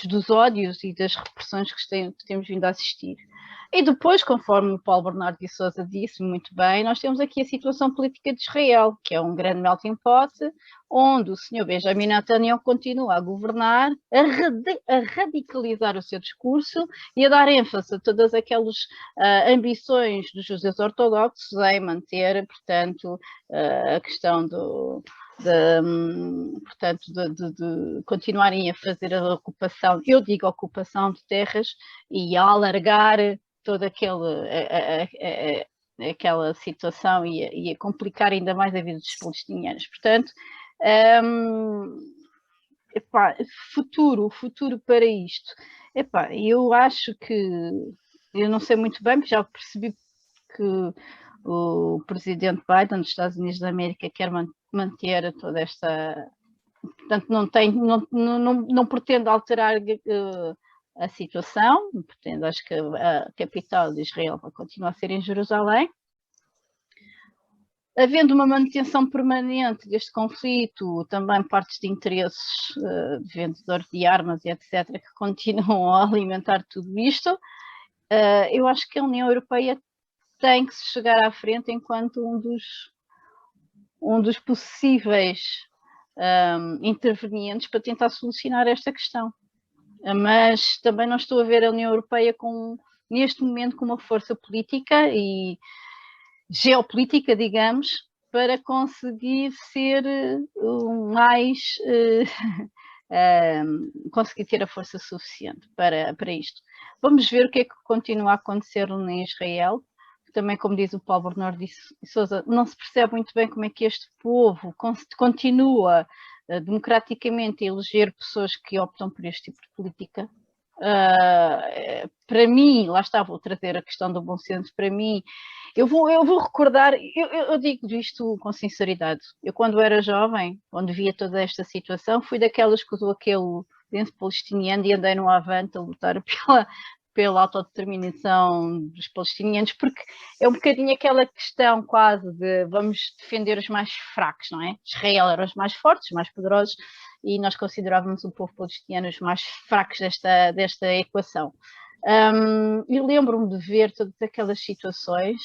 dos ódios e das repressões que temos vindo a assistir. E depois, conforme o Paulo Bernardo de Sousa disse muito bem, nós temos aqui a situação política de Israel, que é um grande melting pot, onde o senhor Benjamin Netanyahu continua a governar, a radicalizar o seu discurso e a dar ênfase a todas aquelas ambições dos judeus ortodoxos em manter, portanto, a questão de continuarem a fazer a ocupação, eu digo ocupação de terras, e a alargar toda aquela situação e a complicar ainda mais a vida dos palestinianos. Portanto, futuro para isto. Eu acho que, eu não sei muito bem, porque já percebi que o presidente Biden dos Estados Unidos da América quer manter toda esta... Portanto, não pretende alterar a situação, pretende, acho que a capital de Israel vai continuar a ser em Jerusalém. Havendo uma manutenção permanente deste conflito, também partes de interesses de vendedores de armas e etc., que continuam a alimentar tudo isto, eu acho que a União Europeia tem que se chegar à frente enquanto um dos possíveis intervenientes para tentar solucionar esta questão. Mas também não estou a ver a União Europeia neste momento com uma força política e geopolítica, digamos, para conseguir ser conseguir ter a força suficiente para isto. Vamos ver o que é que continua a acontecer em Israel. Também, como diz o Paulo Bernardo de Sousa, não se percebe muito bem como é que este povo continua democraticamente a eleger pessoas que optam por este tipo de política. Para mim, lá está, vou trazer a questão do bom senso, para mim, eu vou recordar, eu digo isto com sinceridade, eu quando era jovem, quando via toda esta situação, fui daquelas que usou aquele lenço palestiniano e andei no Avante a lutar pela autodeterminação dos palestinianos, porque é um bocadinho aquela questão quase de vamos defender os mais fracos, não é? Israel era os mais fortes, os mais poderosos, e nós considerávamos o povo palestiniano os mais fracos desta equação. E lembro-me de ver todas aquelas situações,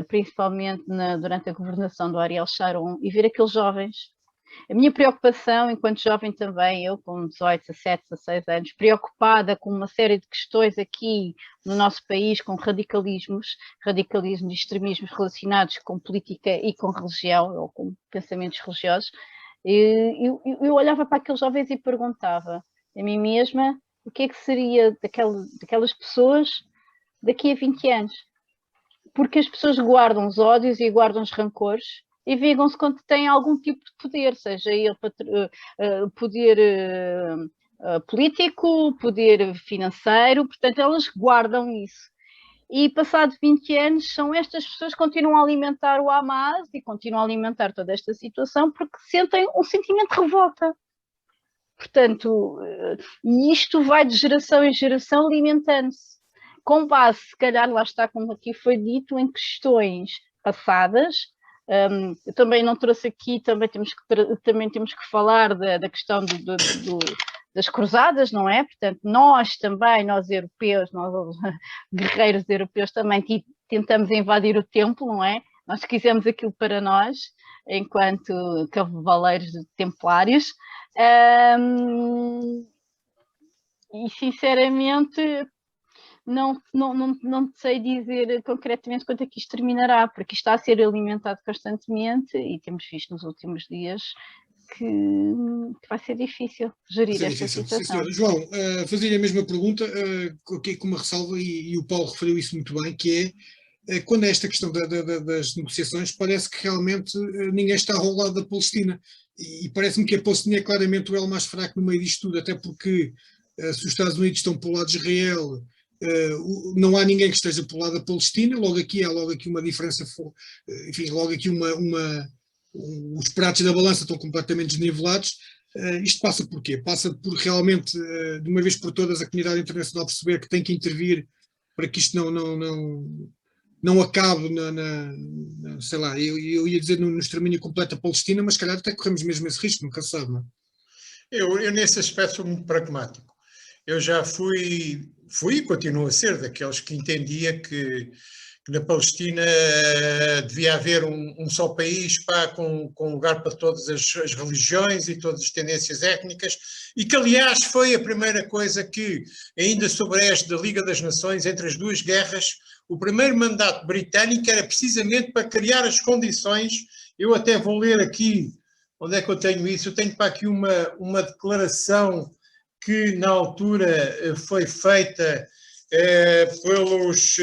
principalmente durante a governação do Ariel Sharon, e ver aqueles jovens. A minha preocupação, enquanto jovem também, eu com 18, 17, 16 anos, preocupada com uma série de questões aqui no nosso país, com radicalismos e extremismos relacionados com política e com religião, ou com pensamentos religiosos, eu olhava para aqueles jovens e perguntava a mim mesma o que é que seria daquelas pessoas daqui a 20 anos. Porque as pessoas guardam os ódios e guardam os rancores e vingam-se quando têm algum tipo de poder, seja ele poder político, poder financeiro, portanto elas guardam isso. E passado 20 anos são estas pessoas que continuam a alimentar o Hamas e continuam a alimentar toda esta situação porque sentem um sentimento de revolta. Portanto, e isto vai de geração em geração alimentando-se. Com base, se calhar, lá está, como aqui foi dito, em questões passadas. Eu também não trouxe aqui, também temos que falar da questão das cruzadas, não é? Portanto, nós europeus, nós guerreiros europeus também tentamos invadir o templo, não é? Nós quisemos aquilo para nós, enquanto cavaleiros templários. E sinceramente não te sei dizer concretamente quando é que isto terminará, porque isto está a ser alimentado constantemente e temos visto nos últimos dias que vai ser difícil gerir esta situação.
Sim, João, fazia a mesma pergunta, aqui com uma ressalva, e o Paulo referiu isso muito bem, que é, quando é esta questão das negociações, parece que realmente ninguém está ao lado da Palestina, e parece-me que a Palestina é claramente o elo mais fraco no meio disto tudo, até porque se os Estados Unidos estão pelo lado de Israel, não há ninguém que esteja pelo lado da Palestina, logo aqui há uma diferença, enfim, logo aqui os pratos da balança estão completamente desnivelados. Isto passa por quê? Passa por realmente, de uma vez por todas, a comunidade internacional perceber que tem que intervir para que isto não acabe sei lá, eu ia dizer no extermínio completo da Palestina, mas se calhar até corremos mesmo esse risco, nunca se sabe, não é?
Eu nesse aspecto sou muito pragmático. Eu já fui e continuo a ser daqueles que entendia que na Palestina devia haver um só país com lugar para todas as religiões e todas as tendências étnicas, e que aliás foi a primeira coisa que, ainda sobre esta da Liga das Nações, entre as duas guerras, o primeiro mandato britânico era precisamente para criar as condições. Eu até vou ler aqui, onde é que eu tenho isso? Eu tenho para aqui uma declaração que na altura foi feita pelos...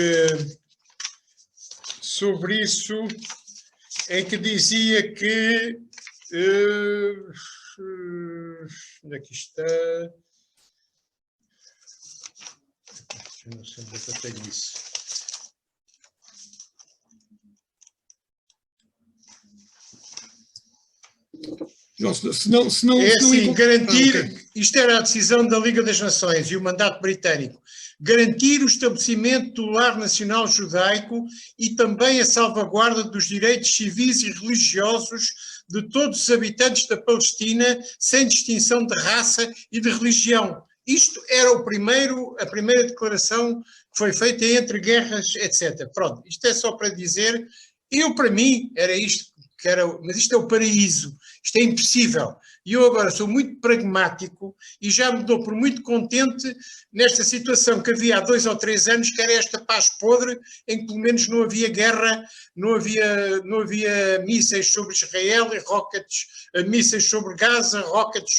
sobre isso, em que dizia que... onde é que está? Eu não sei onde é que eu tenho isso. Garantir, isto era a decisão da Liga das Nações e o mandato britânico, garantir o estabelecimento do lar nacional judaico e também a salvaguarda dos direitos civis e religiosos de todos os habitantes da Palestina, sem distinção de raça e de religião. Isto era a primeira declaração que foi feita entre guerras, etc. Pronto, isto é só para dizer, para mim, era isto que era, mas isto é o paraíso, isto é impossível. E eu agora sou muito pragmático e já me dou por muito contente nesta situação que havia há 2 ou 3 anos, que era esta paz podre, em que pelo menos não havia guerra, não havia mísseis sobre Israel e mísseis sobre Gaza, rockets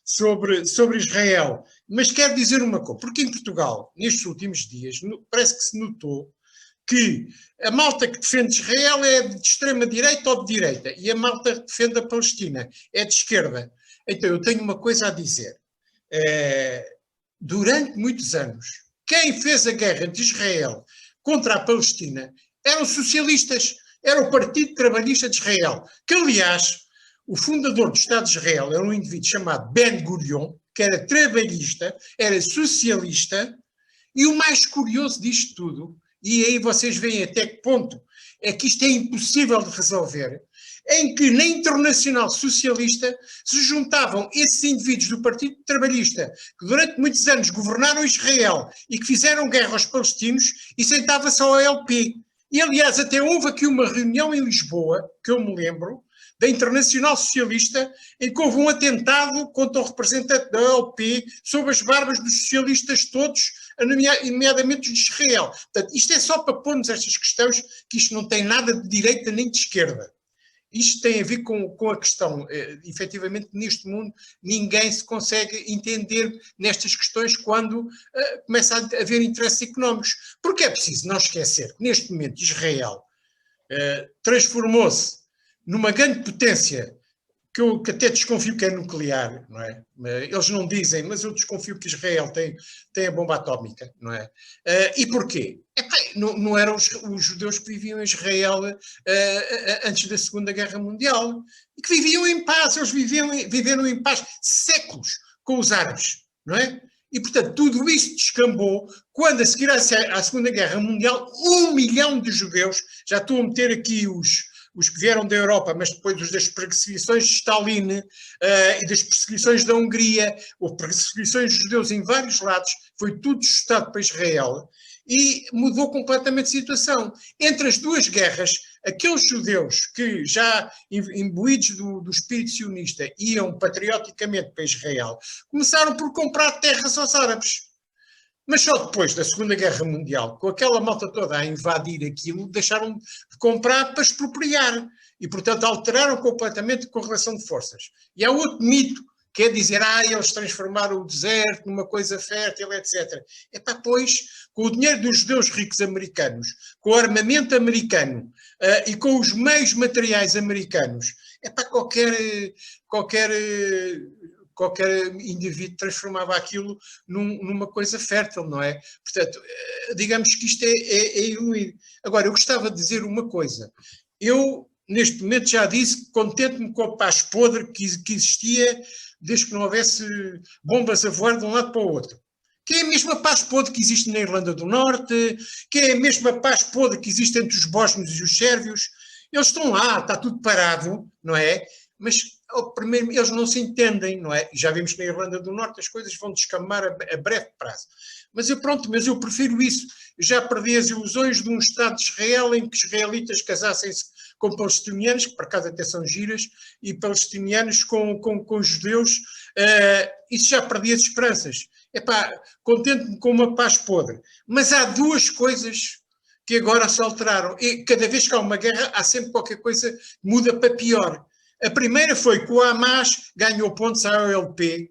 sobre Israel. Mas quero dizer uma coisa, porque em Portugal, nestes últimos dias, parece que se notou que a malta que defende Israel é de extrema-direita ou de direita, e a malta que defende a Palestina é de esquerda. Então, eu tenho uma coisa a dizer. Durante muitos anos, quem fez a guerra de Israel contra a Palestina eram socialistas, era o Partido Trabalhista de Israel, que, aliás, o fundador do Estado de Israel era um indivíduo chamado Ben Gurion, que era trabalhista, era socialista, e o mais curioso disto tudo, e aí vocês veem até que ponto é que isto é impossível de resolver, em que na Internacional Socialista se juntavam esses indivíduos do Partido Trabalhista, que durante muitos anos governaram Israel e que fizeram guerra aos palestinos, e sentava-se ao ALP. E aliás até houve aqui uma reunião em Lisboa, que eu me lembro, da Internacional Socialista, em que houve um atentado contra o representante da ALP sob as barbas dos socialistas todos, nomeadamente de Israel. Portanto, isto é só para pormos estas questões, que isto não tem nada de direita nem de esquerda. Isto tem a ver com a questão, efetivamente, neste mundo, ninguém se consegue entender nestas questões quando começa a haver interesses económicos. Porque é preciso não esquecer que, neste momento, Israel transformou-se numa grande potência, que até desconfio que é nuclear, não é? Eles não dizem, mas eu desconfio que Israel tem a bomba atómica, não é? E porquê? Não eram os judeus que viviam em Israel antes da Segunda Guerra Mundial, e que viviam em paz, eles viveram em paz séculos com os árabes, não é? E, portanto, tudo isso descambou quando, a seguir à Segunda Guerra Mundial, 1 milhão de judeus, já estou a meter aqui os que vieram da Europa, mas depois das perseguições de Stalin e das perseguições da Hungria, houve perseguições de judeus em vários lados, foi tudo justado para Israel e mudou completamente a situação. Entre as duas guerras, aqueles judeus que já imbuídos do espírito sionista iam patrioticamente para Israel, começaram por comprar terras aos árabes. Mas só depois da Segunda Guerra Mundial, com aquela malta toda a invadir aquilo, deixaram de comprar para expropriar. E, portanto, alteraram completamente a correlação de forças. E há outro mito, que é dizer, eles transformaram o deserto numa coisa fértil, etc. Pois, com o dinheiro dos judeus ricos americanos, com o armamento americano e com os meios materiais americanos, qualquer indivíduo transformava aquilo numa coisa fértil, não é? Portanto, digamos que isto é iluir. Agora, eu gostava de dizer uma coisa. Eu, neste momento, já disse que contento-me com a paz podre que existia desde que não houvesse bombas a voar de um lado para o outro. Que é a mesma paz podre que existe na Irlanda do Norte, que é a mesma paz podre que existe entre os bósnios e os sérvios. Eles estão lá, está tudo parado, não é? Mas primeiro, eles não se entendem, não é? Já vimos que na Irlanda do Norte as coisas vão descamar a breve prazo. Mas eu prefiro isso. Eu já perdi as ilusões de um Estado de Israel em que israelitas casassem-se com palestinianos, que por acaso até são giras, e palestinianos com judeus. Isso já perdi as esperanças. Contente-me com uma paz podre. Mas há duas coisas que agora se alteraram. E cada vez que há uma guerra, há sempre qualquer coisa que muda para pior. A primeira foi que o Hamas ganhou pontos à OLP,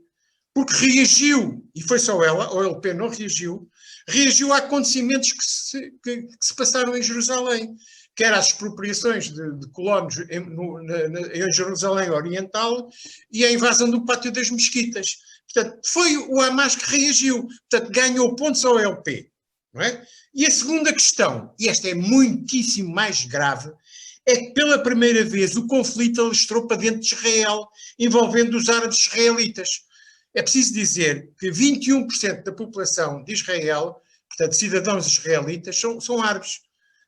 porque reagiu, e foi só ela, a OLP não reagiu a acontecimentos que se passaram em Jerusalém, que eram as expropriações de colonos em Jerusalém Oriental e a invasão do Pátio das Mesquitas. Portanto, foi o Hamas que reagiu, portanto, ganhou pontos à OLP. Não é? E a segunda questão, e esta é muitíssimo mais grave, é que pela primeira vez o conflito alastrou para dentro de Israel, envolvendo os árabes israelitas. É preciso dizer que 21% da população de Israel, portanto cidadãos israelitas, são árabes,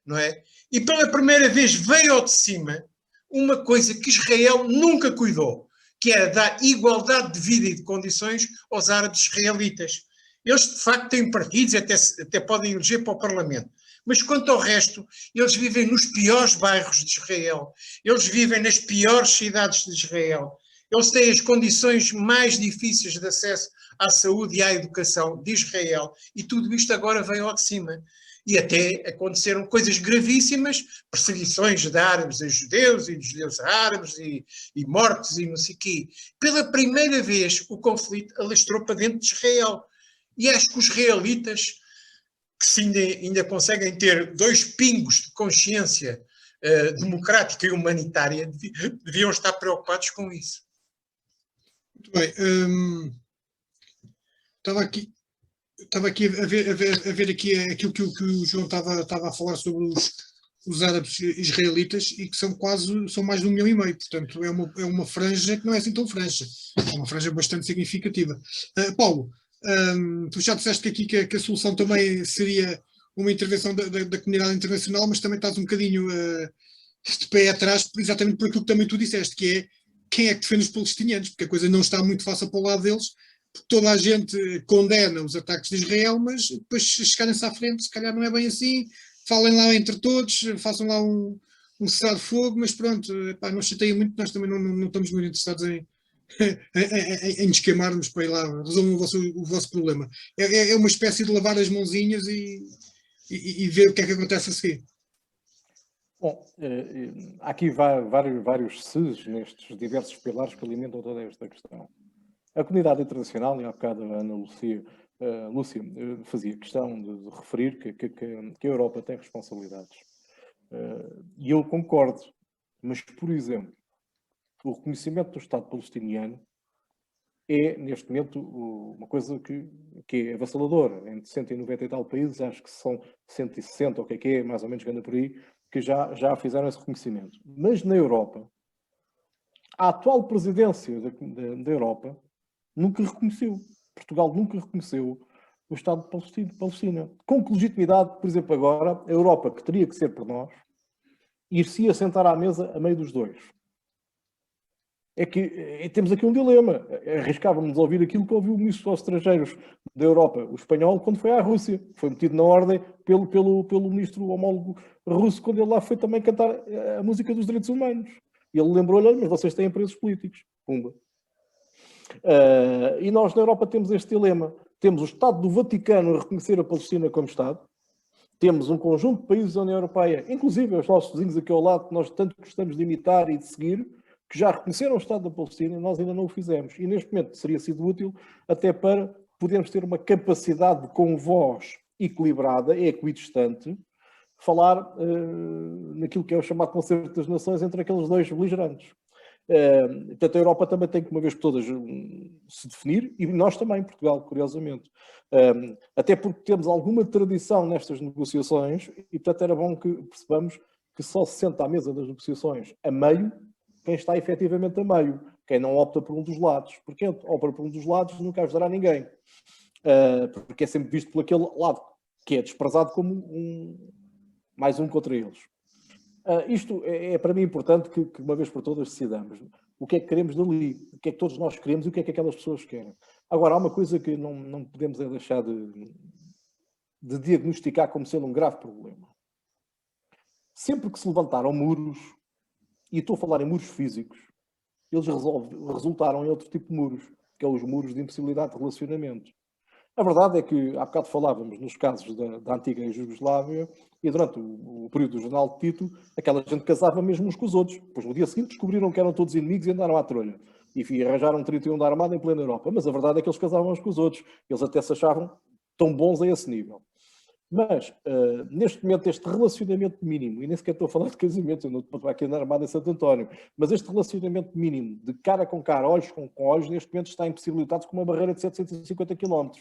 não é? E pela primeira vez veio ao de cima uma coisa que Israel nunca cuidou, que era dar igualdade de vida e de condições aos árabes israelitas. Eles de facto têm partidos, até podem eleger para o Parlamento. Mas quanto ao resto, eles vivem nos piores bairros de Israel, eles vivem nas piores cidades de Israel, eles têm as condições mais difíceis de acesso à saúde e à educação de Israel, e tudo isto agora veio ao de cima. E até aconteceram coisas gravíssimas, perseguições de árabes a judeus e de judeus a árabes e mortes e não sei o quê. Pela primeira vez o conflito alastrou para dentro de Israel. E acho que os israelitas, que se ainda conseguem ter 2 pingos de consciência democrática e humanitária, deviam estar preocupados com isso.
Muito bem. Estava aqui a ver aqui aquilo que o João estava a falar sobre os árabes israelitas, e que são mais de 1,5 milhão, portanto é uma franja que não é assim tão franja, é uma franja bastante significativa. Paulo, tu já disseste que a solução também seria uma intervenção da comunidade internacional, mas também estás um bocadinho de pé atrás, exatamente por aquilo que também tu disseste, que é quem é que defende os palestinianos, porque a coisa não está muito fácil para o lado deles, porque toda a gente condena os ataques de Israel, mas depois chegarem-se à frente, se calhar não é bem assim, falem lá entre todos, façam lá um cessar de fogo, mas pronto, não chateiem muito, nós também não estamos muito interessados em desquemarmos para ir lá, resolvam o vosso problema. É uma espécie de lavar as mãozinhas e ver o que é que acontece a seguir.
Bom, há aqui vários ses nestes diversos pilares que alimentam toda esta questão. A comunidade internacional, e há bocado a Ana Lúcia fazia questão de referir que a Europa tem responsabilidades. E eu concordo, mas, por exemplo, o reconhecimento do Estado palestiniano é, neste momento, uma coisa que é avassaladora. Entre 190 e tal países, acho que são 160, ou o que é, mais ou menos, que anda por aí, que já fizeram esse reconhecimento. Mas na Europa, a atual presidência da Europa nunca reconheceu. Portugal nunca reconheceu o Estado de Palestina. Com que legitimidade, por exemplo, agora, a Europa, que teria que ser por nós, ir-se sentar à mesa a meio dos dois? É que temos aqui um dilema. Arriscávamos a ouvir aquilo que ouviu o Ministro dos Estrangeiros da Europa, o espanhol, quando foi à Rússia. Foi metido na ordem pelo ministro homólogo russo, quando ele lá foi também cantar a música dos direitos humanos. E ele lembrou-lhe, mas vocês têm presos políticos. Pumba. E nós na Europa temos este dilema. temos o Estado do Vaticano a reconhecer a Palestina como Estado, temos um conjunto de países da União Europeia, inclusive os nossos vizinhos aqui ao lado, que nós tanto gostamos de imitar e de seguir, que já reconheceram o Estado da Palestina e nós ainda não o fizemos. E neste momento teria sido útil até para podermos ter uma capacidade com voz equilibrada, equidistante, falar naquilo que é o chamado concerto das nações entre aqueles dois beligerantes. Portanto, a Europa também tem que, uma vez por todas, se definir, e nós também, Portugal, curiosamente. Até porque temos alguma tradição nestas negociações, e portanto era bom que percebamos que só se senta à mesa das negociações a meio quem está efetivamente a meio, quem não opta por um dos lados. Porque opta por um dos lados nunca ajudará ninguém. Porque é sempre visto por aquele lado que é desprezado como mais um contra eles. Isto é para mim importante que uma vez por todas decidamos o que é que queremos dali, o que é que todos nós queremos e o que é que aquelas pessoas querem. Agora, há uma coisa que não podemos deixar de diagnosticar como sendo um grave problema. Sempre que se levantaram muros, e estou a falar em muros físicos, eles resultaram em outro tipo de muros, que é os muros de impossibilidade de relacionamento. A verdade é que, há bocado falávamos nos casos da antiga Jugoslávia, e durante o período do jornal de Tito, aquela gente casava mesmo uns com os outros. Pois no dia seguinte descobriram que eram todos inimigos e andaram à trolha. E arranjaram 31 da Armada em plena Europa. Mas a verdade é que eles casavam uns com os outros. Eles até se achavam tão bons a esse nível. Mas, neste momento, este relacionamento mínimo, e nem sequer estou a falar de casamento, eu não estou aqui na Armada em Santo António, mas este relacionamento mínimo, de cara com cara, olhos com olhos, neste momento está impossibilitado com uma barreira de 750 km,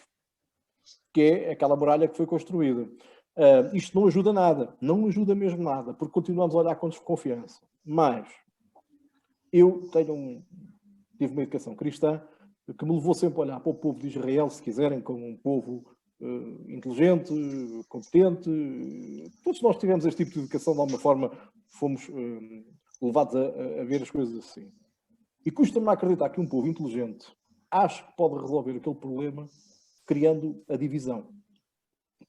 que é aquela muralha que foi construída. Isto não ajuda nada, não ajuda mesmo nada, porque continuamos a olhar com desconfiança. Mas eu tive uma educação cristã que me levou sempre a olhar para o povo de Israel, se quiserem, como um povo inteligente, competente. Todos nós tivemos este tipo de educação, de alguma forma fomos levados a ver as coisas assim. E custa-me acreditar que um povo inteligente acha que pode resolver aquele problema criando a divisão.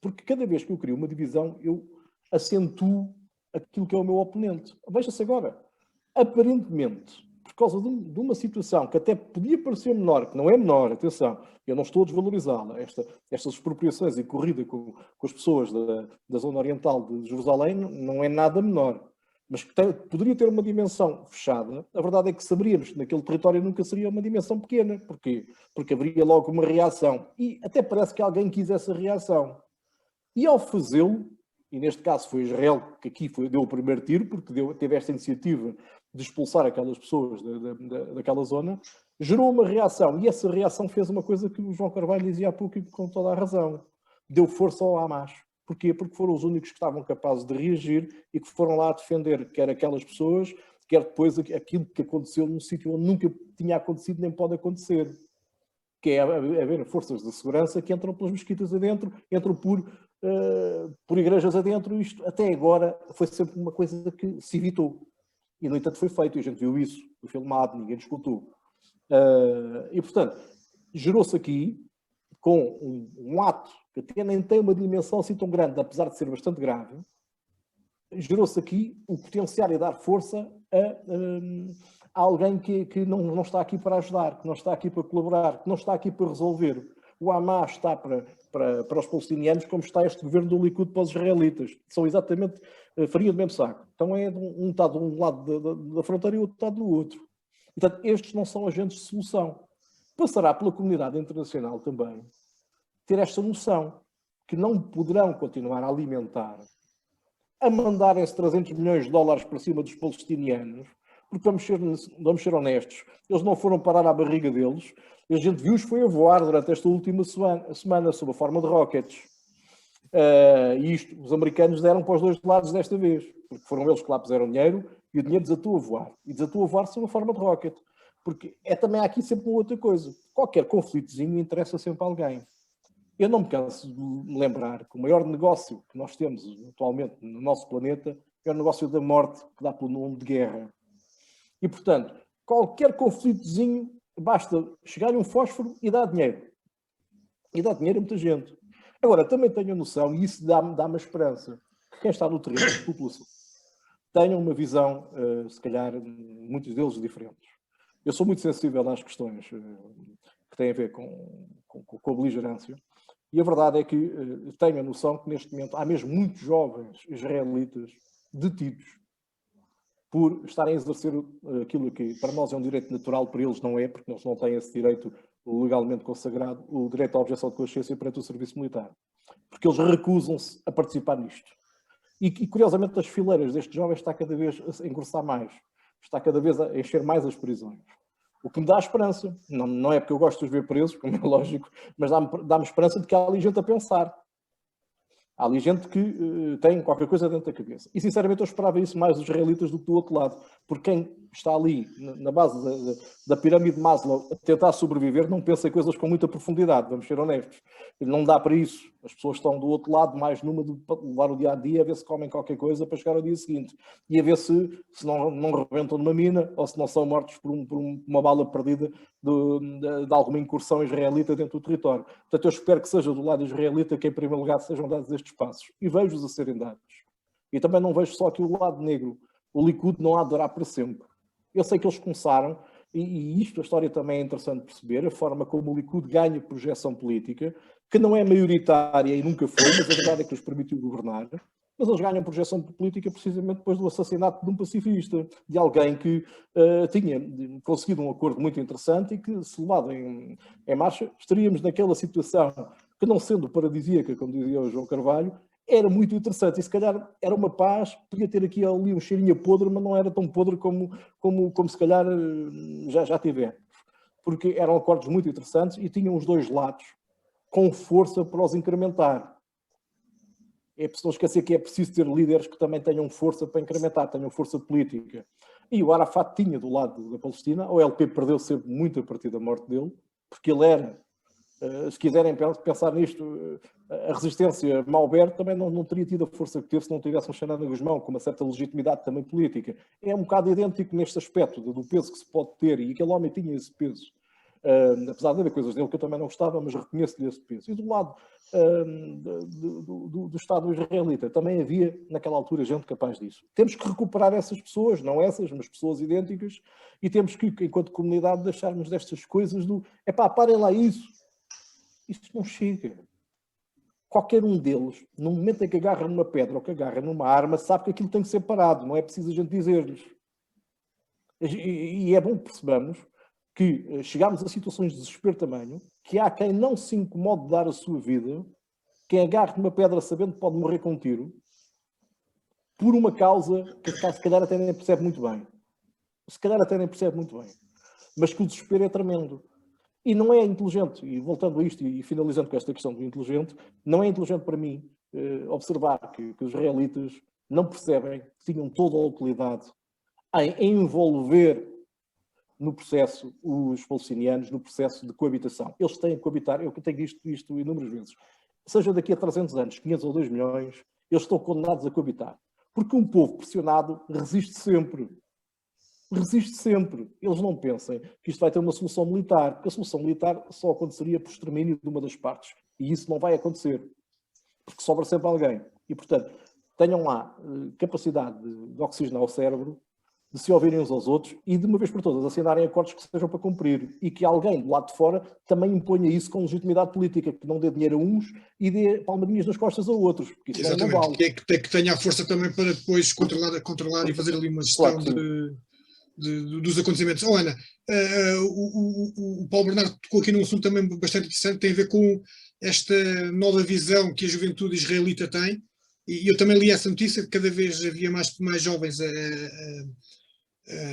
Porque cada vez que eu crio uma divisão, eu acentuo aquilo que é o meu oponente. Veja-se agora, aparentemente, por causa de uma situação que até podia parecer menor, que não é menor, atenção, eu não estou a desvalorizá-la, estas expropriações e corrida com as pessoas da zona oriental de Jerusalém não é nada menor, mas que poderia ter uma dimensão fechada. A verdade é que saberíamos que naquele território nunca seria uma dimensão pequena. Porquê? Porque haveria logo uma reação. E até parece que alguém quis essa reação. E ao fazê-lo, e neste caso foi Israel que aqui deu o primeiro tiro, porque teve esta iniciativa de expulsar aquelas pessoas daquela zona, gerou uma reação. E essa reação fez uma coisa que o João Carvalho dizia há pouco e com toda a razão. Deu força ao Hamas. Porquê? Porque foram os únicos que estavam capazes de reagir e que foram lá defender quer aquelas pessoas, quer depois aquilo que aconteceu num sítio onde nunca tinha acontecido nem pode acontecer. Que é haver forças de segurança que entram pelas mesquitas adentro, entram por igrejas adentro. Isto até agora foi sempre uma coisa que se evitou. E, no entanto, foi feito. E a gente viu isso, foi filmado, ninguém discutiu. E, portanto, gerou-se aqui, com um ato que até nem tem uma dimensão assim tão grande, apesar de ser bastante grave, gerou-se aqui o potencial e dar força a alguém que não está aqui para ajudar, que não está aqui para colaborar, que não está aqui para resolver. O Hamas está para os palestinianos como está este governo do Likud para os israelitas. São exatamente farinha do mesmo saco. Então um está de um lado da fronteira e o outro está do outro. Portanto, estes não são agentes de solução. Passará pela comunidade internacional também ter esta noção que não poderão continuar a alimentar, a mandarem-se 300 milhões de dólares para cima dos palestinianos, porque vamos ser honestos, eles não foram parar à barriga deles, a gente viu-os foi a voar durante esta última semana sob a forma de rockets. E isto, os americanos deram para os dois lados desta vez, porque foram eles que lá puseram dinheiro e o dinheiro desatou a voar. E desatou a voar sob a forma de rocket. Porque também há aqui sempre uma outra coisa. Qualquer conflitozinho interessa sempre a alguém. Eu não me canso de me lembrar que o maior negócio que nós temos atualmente no nosso planeta é o negócio da morte, que dá pelo nome de guerra. E, portanto, qualquer conflitozinho, basta chegar-lhe um fósforo e dar dinheiro. E dá dinheiro a muita gente. Agora, também tenho a noção, e isso dá-me a esperança, que quem está no terreno, a população, tenha uma visão, se calhar, muitos deles diferentes. Eu sou muito sensível às questões que tem a ver com a beligerância. E a verdade é que tenho a noção que neste momento há mesmo muitos jovens israelitas detidos por estarem a exercer aquilo que para nós é um direito natural, para eles não é, porque eles não têm esse direito legalmente consagrado, o direito à objeção de consciência perante o serviço militar. Porque eles recusam-se a participar nisto. E curiosamente as fileiras destes jovens está cada vez a engrossar mais, está cada vez a encher mais as prisões. O que me dá esperança, não é porque eu gosto de os ver presos, como é lógico, mas dá-me esperança de que há ali gente a pensar. Há ali gente que tem qualquer coisa dentro da cabeça. E sinceramente eu esperava isso mais dos israelitas do que do outro lado. Porque quem está ali na base da pirâmide de Maslow a tentar sobreviver não pensa em coisas com muita profundidade, vamos ser honestos. Não dá para isso. As pessoas estão do outro lado mais numa de levar o dia a dia, a ver se comem qualquer coisa para chegar ao dia seguinte. E a ver se não rebentam numa mina ou se não são mortos por uma bala perdida de alguma incursão israelita dentro do território. Portanto, eu espero que seja do lado israelita que em primeiro lugar sejam dados estes passos. E vejo-os a serem dados. E também não vejo só aqui o lado negro. O Likud não há de durar para sempre. Eu sei que eles começaram, e isto a história também é interessante perceber, a forma como o Likud ganha projeção política, que não é maioritária e nunca foi, mas a verdade é que os permitiu governar, mas eles ganham projeção política precisamente depois do assassinato de um pacifista, de alguém que tinha conseguido um acordo muito interessante e que, se levado em marcha, estaríamos naquela situação que, não sendo paradisíaca, como dizia o João Carvalho, era muito interessante e se calhar era uma paz, podia ter aqui ali um cheirinho podre, mas não era tão podre como se calhar já tivemos. Porque eram acordos muito interessantes e tinham os dois lados com força para os incrementar. É preciso não esquecer que é preciso ter líderes que também tenham força para incrementar, tenham força política. E o Arafat tinha do lado da Palestina, a OLP perdeu sempre muito a partir da morte dele, porque ele era, se quiserem pensar nisto, a resistência Malber também não teria tido a força que teve se não tivesse um Xanana Guzmão, com uma certa legitimidade também política. É um bocado idêntico neste aspecto do peso que se pode ter, e aquele homem tinha esse peso. Apesar de haver coisas dele que eu também não gostava, mas reconheço-lhe esse peso. E do lado do Estado israelita também havia, naquela altura, gente capaz disso. Temos que recuperar essas pessoas, não essas, mas pessoas idênticas, e temos que, enquanto comunidade, deixarmos destas coisas parem lá isso. Isto não chega. Qualquer um deles, no momento em que agarra numa pedra ou que agarra numa arma, sabe que aquilo tem que ser parado, não é preciso a gente dizer-lhes. E é bom que percebamos que chegamos a situações de desespero tamanho, que há quem não se incomode de dar a sua vida, quem agarra numa pedra sabendo que pode morrer com um tiro, por uma causa que se calhar até nem percebe muito bem. Se calhar até nem percebe muito bem. Mas que o desespero é tremendo. E não é inteligente, e voltando a isto e finalizando com esta questão do inteligente, não é inteligente para mim observar que os israelitas não percebem que tinham toda a utilidade em envolver no processo os palestinianos, no processo de coabitação. Eles têm que coabitar, eu tenho isto inúmeras vezes, seja daqui a 300 anos, 500 ou 2 milhões, eles estão condenados a coabitar. Porque um povo pressionado resiste sempre. Resiste sempre. Eles não pensem que isto vai ter uma solução militar, porque a solução militar só aconteceria por extermínio de uma das partes. E isso não vai acontecer. Porque sobra sempre alguém. E, portanto, tenham lá capacidade de oxigenar o cérebro, de se ouvirem uns aos outros e, de uma vez por todas, assinarem acordos que sejam para cumprir. E que alguém do lado de fora também imponha isso com legitimidade política, que não dê dinheiro a uns e dê palmadinhas nas costas a outros. Porque isso
exatamente.
Não vale.
Que tenha a força também para depois controlar e fazer ali uma gestão dos acontecimentos. Ana, o Paulo Bernardo tocou aqui num assunto também bastante interessante, tem a ver com esta nova visão que a juventude israelita tem, e eu também li essa notícia, que cada vez havia mais jovens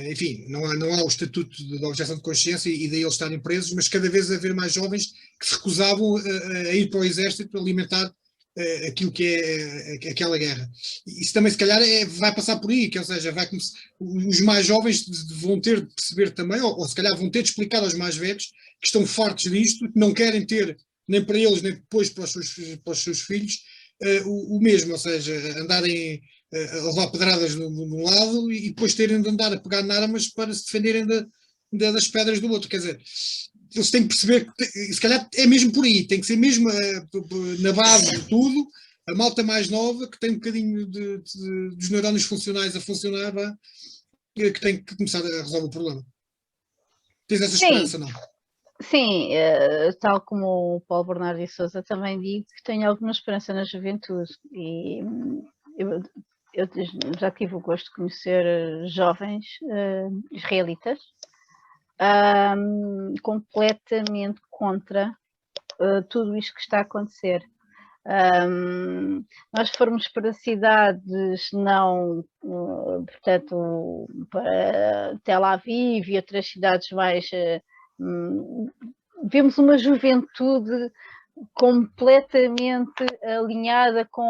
enfim, não há o estatuto de objeção de consciência e daí eles estarem presos, mas cada vez haver mais jovens que se recusavam a ir para o exército para alimentar aquilo que é aquela guerra. Isso também se calhar vai passar por aí, ou seja, os mais jovens vão ter de perceber também, ou se calhar vão ter de explicar aos mais velhos que estão fartos disto, que não querem ter, nem para eles, nem depois para os seus filhos, o mesmo, ou seja, andarem a levar pedradas num lado e depois terem de andar a pegar armas para se defenderem das pedras do outro. Quer dizer, eles têm que perceber que se calhar é mesmo por aí, tem que ser mesmo na base de tudo, a malta mais nova que tem um bocadinho dos neurónios funcionais a funcionar, que tem que começar a resolver o problema. Tens essa esperança, não?
Sim, tal como o Paulo Bernardo de Sousa, também digo que tenho alguma esperança na juventude e eu, eu já tive o gosto de conhecer jovens israelitas completamente contra tudo isto que está a acontecer. Nós formos para cidades não, portanto, para Tel Aviv e outras cidades mais, vemos uma juventude completamente alinhada com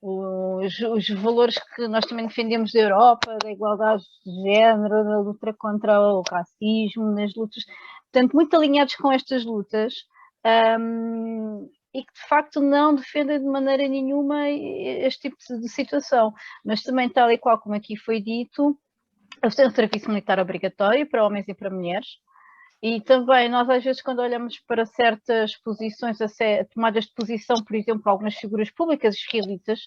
os valores que nós também defendemos da Europa, da igualdade de género, da luta contra o racismo, nas lutas, portanto, muito alinhados com estas lutas. E que de facto não defendem de maneira nenhuma este tipo de situação. Mas também, tal e qual como aqui foi dito, eles têm um serviço militar obrigatório para homens e para mulheres. E também nós às vezes quando olhamos para certas posições, tomadas de posição, por exemplo, algumas figuras públicas israelitas,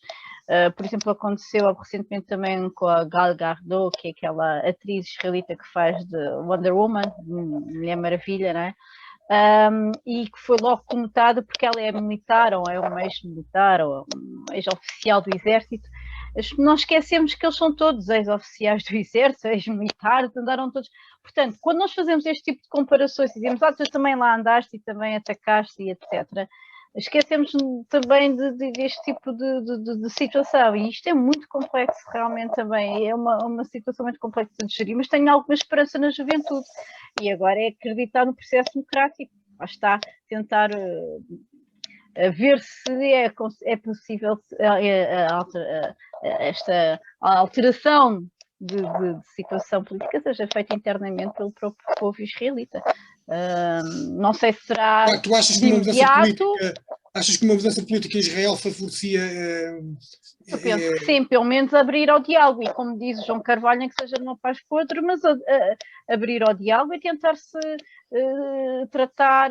por exemplo, aconteceu recentemente também com a Gal Gadot, que é aquela atriz israelita que faz de Wonder Woman, Mulher Maravilha, não é? E que foi logo conotada porque ela é militar, ou é um ex-militar, ou um ex-oficial do exército. Nós esquecemos que eles são todos ex-oficiais do exército, ex-militares, andaram todos. Portanto, quando nós fazemos este tipo de comparações e dizemos, tu também lá andaste e também atacaste e etc., esquecemos também deste tipo de situação, e isto é muito complexo realmente também, é uma situação muito complexa de gerir, mas tenho alguma esperança na juventude, e agora é acreditar no processo democrático, lá está, tentar ver se é possível esta alteração de situação política seja feita internamente pelo próprio povo israelita. Não sei se será
tu achas que uma mudança política em Israel favorecia?
Eu penso que sim, pelo menos abrir ao diálogo, e como diz o João Carvalho, nem que seja numa paz por outra, mas abrir ao diálogo e tentar-se tratar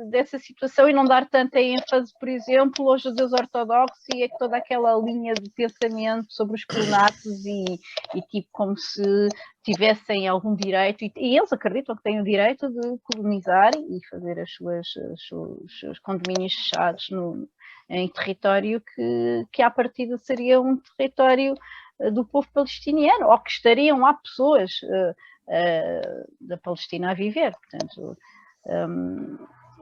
dessa situação e não dar tanta ênfase, por exemplo, aos judeus ortodoxos e a toda aquela linha de pensamento sobre os colonatos e tipo como se tivessem algum direito, e eles acreditam que têm o direito de colonizar e fazer os seus condomínios fechados em território que à partida seria um território do povo palestiniano, ou que há pessoas da Palestina a viver, portanto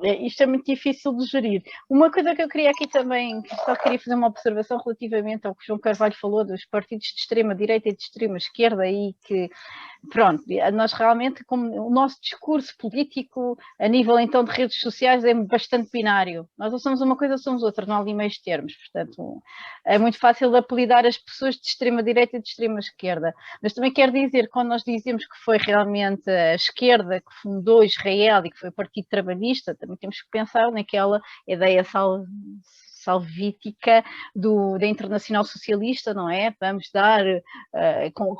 isto é muito difícil de gerir. Uma coisa que eu queria aqui também, só queria fazer uma observação relativamente ao que João Carvalho falou dos partidos de extrema-direita e de extrema-esquerda, e que, pronto, nós realmente, como o nosso discurso político a nível então de redes sociais é bastante binário. Nós ou somos uma coisa ou somos outra, não há ali meios termos, portanto é muito fácil apelidar as pessoas de extrema-direita e de extrema-esquerda. Mas também quero dizer, quando nós dizemos que foi realmente a esquerda que fundou Israel e que foi o Partido Trabalhista, também temos que pensar naquela ideia salvítica da Internacional Socialista, não é? Vamos dar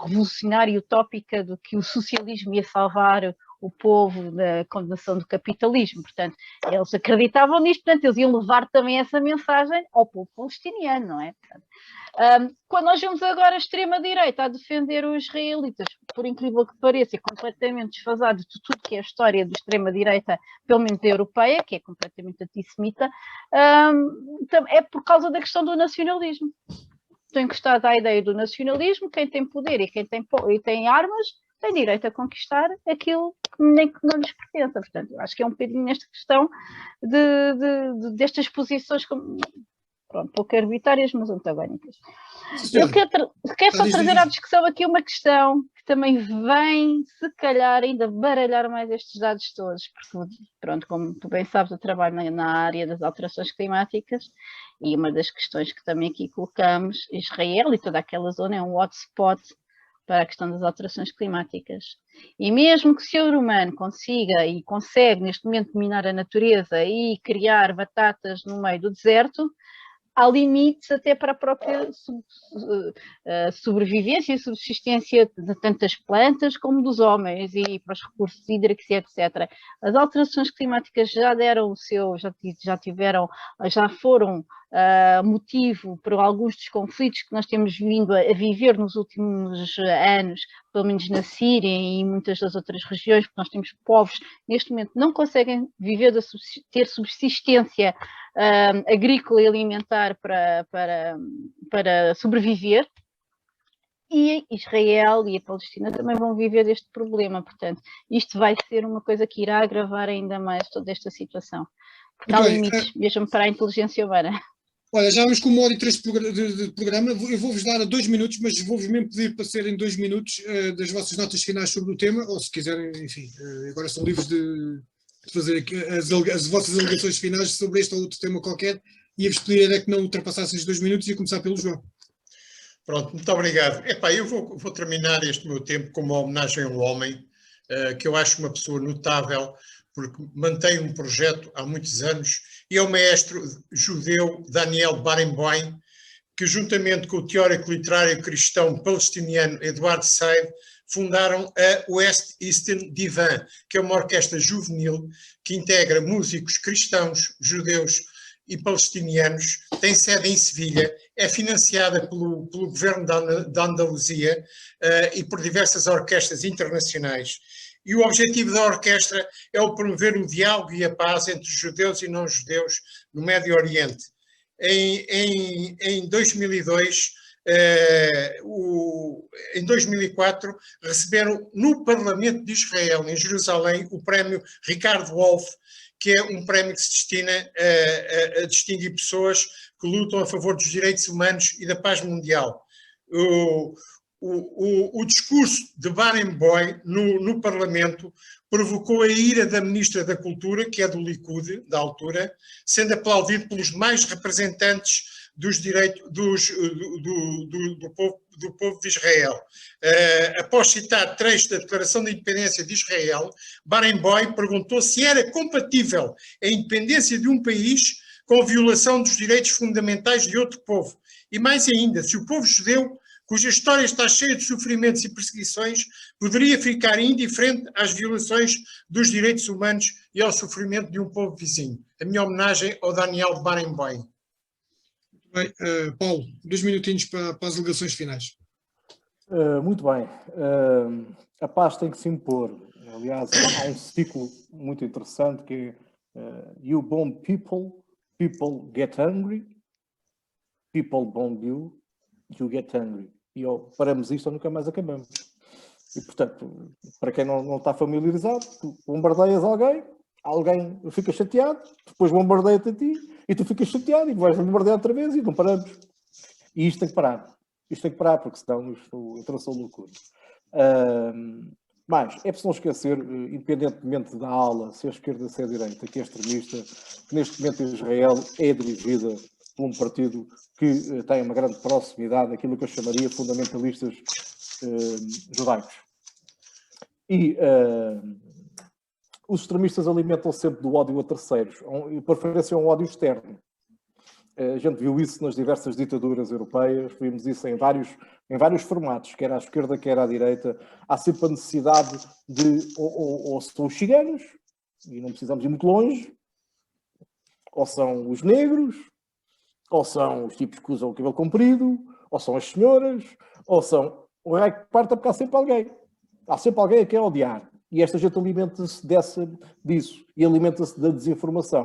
revolucionária e utópica do que o socialismo ia salvar o povo da condenação do capitalismo. Portanto, eles acreditavam nisto, portanto, eles iam levar também essa mensagem ao povo palestiniano, não é? Portanto, quando nós vemos agora a extrema-direita a defender os israelitas, por incrível que pareça, é completamente desfasado de tudo que é a história da extrema-direita, pelo menos a europeia, que é completamente antissemita, é por causa da questão do nacionalismo. Estou encostada à ideia do nacionalismo, quem tem poder e quem tem armas tem direito a conquistar aquilo que nem que não lhes pertence. Portanto, eu acho que é um bocadinho nesta questão destas posições pouco arbitrárias, mas antagónicas. Eu quero só trazer à discussão aqui uma questão que também vem, se calhar, ainda baralhar mais estes dados todos, porque, pronto, como tu bem sabes, eu trabalho na área das alterações climáticas, e uma das questões que também aqui colocamos, Israel e toda aquela zona é um hotspot para a questão das alterações climáticas. E mesmo que o ser humano consiga e consegue, neste momento, dominar a natureza e criar batatas no meio do deserto, há limites até para a própria sobrevivência e subsistência de tantas plantas como dos homens, e para os recursos hídricos e etc. As alterações climáticas já deram o seu, já foram motivo para alguns dos conflitos que nós temos vindo a viver nos últimos anos, pelo menos na Síria e em muitas das outras regiões, porque nós temos povos neste momento que não conseguem viver ter subsistência agrícola e alimentar para sobreviver. E Israel e a Palestina também vão viver deste problema, portanto, isto vai ser uma coisa que irá agravar ainda mais toda esta situação. Porque há limites, mesmo para a inteligência humana.
Olha, já vamos com 1h03 de programa, eu vou-vos dar 2 minutos, mas vou-vos mesmo pedir para serem 2 minutos das vossas notas finais sobre o tema, ou se quiserem, enfim, agora são livres de fazer aqui as vossas alegações finais sobre este ou outro tema qualquer, e ia-vos pedir era que não ultrapassassem os 2 minutos e ia começar pelo João.
Pronto, muito obrigado. Epá, eu vou terminar este meu tempo com uma homenagem a um homem que eu acho uma pessoa notável, porque mantém um projeto há muitos anos, e é o maestro judeu Daniel Barenboim, que juntamente com o teórico literário cristão palestiniano Eduardo Said, fundaram a West Eastern Divan, que é uma orquestra juvenil que integra músicos cristãos, judeus e palestinianos, tem sede em Sevilha, é financiada pelo governo da Andaluzia e por diversas orquestras internacionais. E o objetivo da orquestra é o promover o diálogo e a paz entre judeus e não-judeus no Médio Oriente. Em 2002, em 2004, receberam no Parlamento de Israel, em Jerusalém, o prémio Ricardo Wolff, que é um prémio que se destina a distinguir pessoas que lutam a favor dos direitos humanos e da paz mundial. O discurso de Barenboim no Parlamento provocou a ira da Ministra da Cultura, que é do Likud, da altura, sendo aplaudido pelos mais representantes dos direitos do povo de Israel. Após citar trechos da Declaração de Independência de Israel, Barenboim perguntou se era compatível a independência de um país com a violação dos direitos fundamentais de outro povo. E mais ainda, se o povo judeu, cuja história está cheia de sofrimentos e perseguições, poderia ficar indiferente às violações dos direitos humanos e ao sofrimento de um povo vizinho. A minha homenagem ao Daniel Barenboim.
Bem, Paulo, 2 minutinhos para as alegações finais.
Muito bem. A paz tem que se impor. Aliás, há um ciclo muito interessante que é You bomb people, people get angry, people bomb you, you get angry. E paramos isto ou nunca mais acabamos. E, portanto, para quem não está familiarizado, tu bombardeias alguém fica chateado, depois bombardeia-te a ti, e tu ficas chateado e vais bombardear outra vez e não paramos. E isto tem que parar. Isto tem que parar, porque senão eu trouxe a loucura. Mas é preciso não esquecer, independentemente da ala, se é esquerda, se é direita, que é extremista, que neste momento em Israel é dirigida por um partido que tem uma grande proximidade àquilo que eu chamaria fundamentalistas judaicos. E os extremistas alimentam sempre do ódio a terceiros, e preferência a um ódio externo. A gente viu isso nas diversas ditaduras europeias, vimos isso em vários formatos, quer à esquerda, quer à direita. Há sempre a necessidade de, ou são os ciganos, e não precisamos ir muito longe, ou são os negros, ou são os tipos que usam o cabelo comprido, ou são as senhoras, ou são o raio que parta, porque há sempre alguém. Há sempre alguém a quem odiar. E esta gente alimenta-se disso, e alimenta-se da desinformação.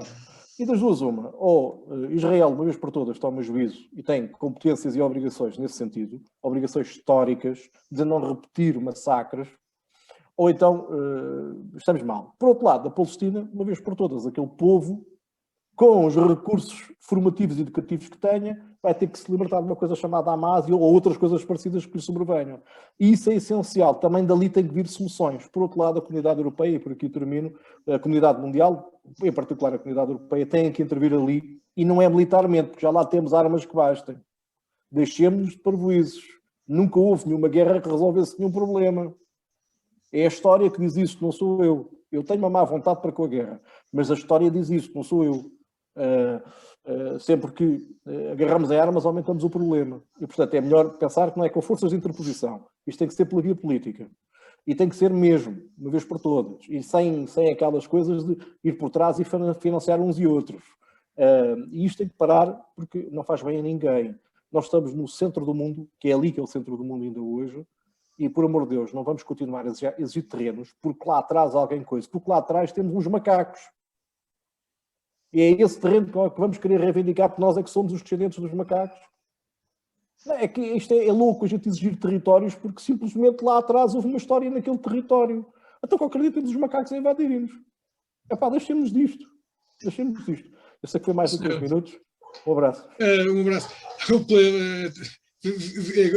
E das duas uma, ou Israel, uma vez por todas, toma juízo e tem competências e obrigações nesse sentido, obrigações históricas de não repetir massacres, ou então estamos mal. Por outro lado, a Palestina, uma vez por todas, aquele povo, com os recursos formativos e educativos que tenha, vai ter que se libertar de uma coisa chamada Hamas ou outras coisas parecidas que lhe sobrevenham. E isso é essencial. Também dali tem que vir soluções. Por outro lado, a comunidade europeia, e por aqui termino, a comunidade mundial, em particular a comunidade europeia, tem que intervir ali, e não é militarmente, porque já lá temos armas que bastem. Deixemos-nos de parvoízos. Nunca houve nenhuma guerra que resolvesse nenhum problema. É a história que diz isso, não sou eu. Eu tenho uma má vontade para com a guerra, mas a história diz isso, não sou eu. Sempre que agarramos em armas, aumentamos o problema. E, portanto, é melhor pensar que não é com forças de interposição. Isto tem que ser pela via política. E tem que ser mesmo, uma vez por todas. E sem aquelas coisas de ir por trás e financiar uns e outros. E isto tem que parar porque não faz bem a ninguém. Nós estamos no centro do mundo, que é ali que é o centro do mundo ainda hoje, e, por amor de Deus, não vamos continuar a exigir terrenos porque lá atrás há alguém coisa, porque lá atrás temos uns macacos. E é esse terreno que vamos querer reivindicar, porque nós é que somos os descendentes dos macacos. É que isto é louco a gente exigir territórios porque simplesmente lá atrás houve uma história naquele território. Então qualquer dia temos os macacos a invadirem-nos. Deixemos disto. Deixemos disto. Eu sei que foi mais de 3 minutos. Um abraço.
Um abraço.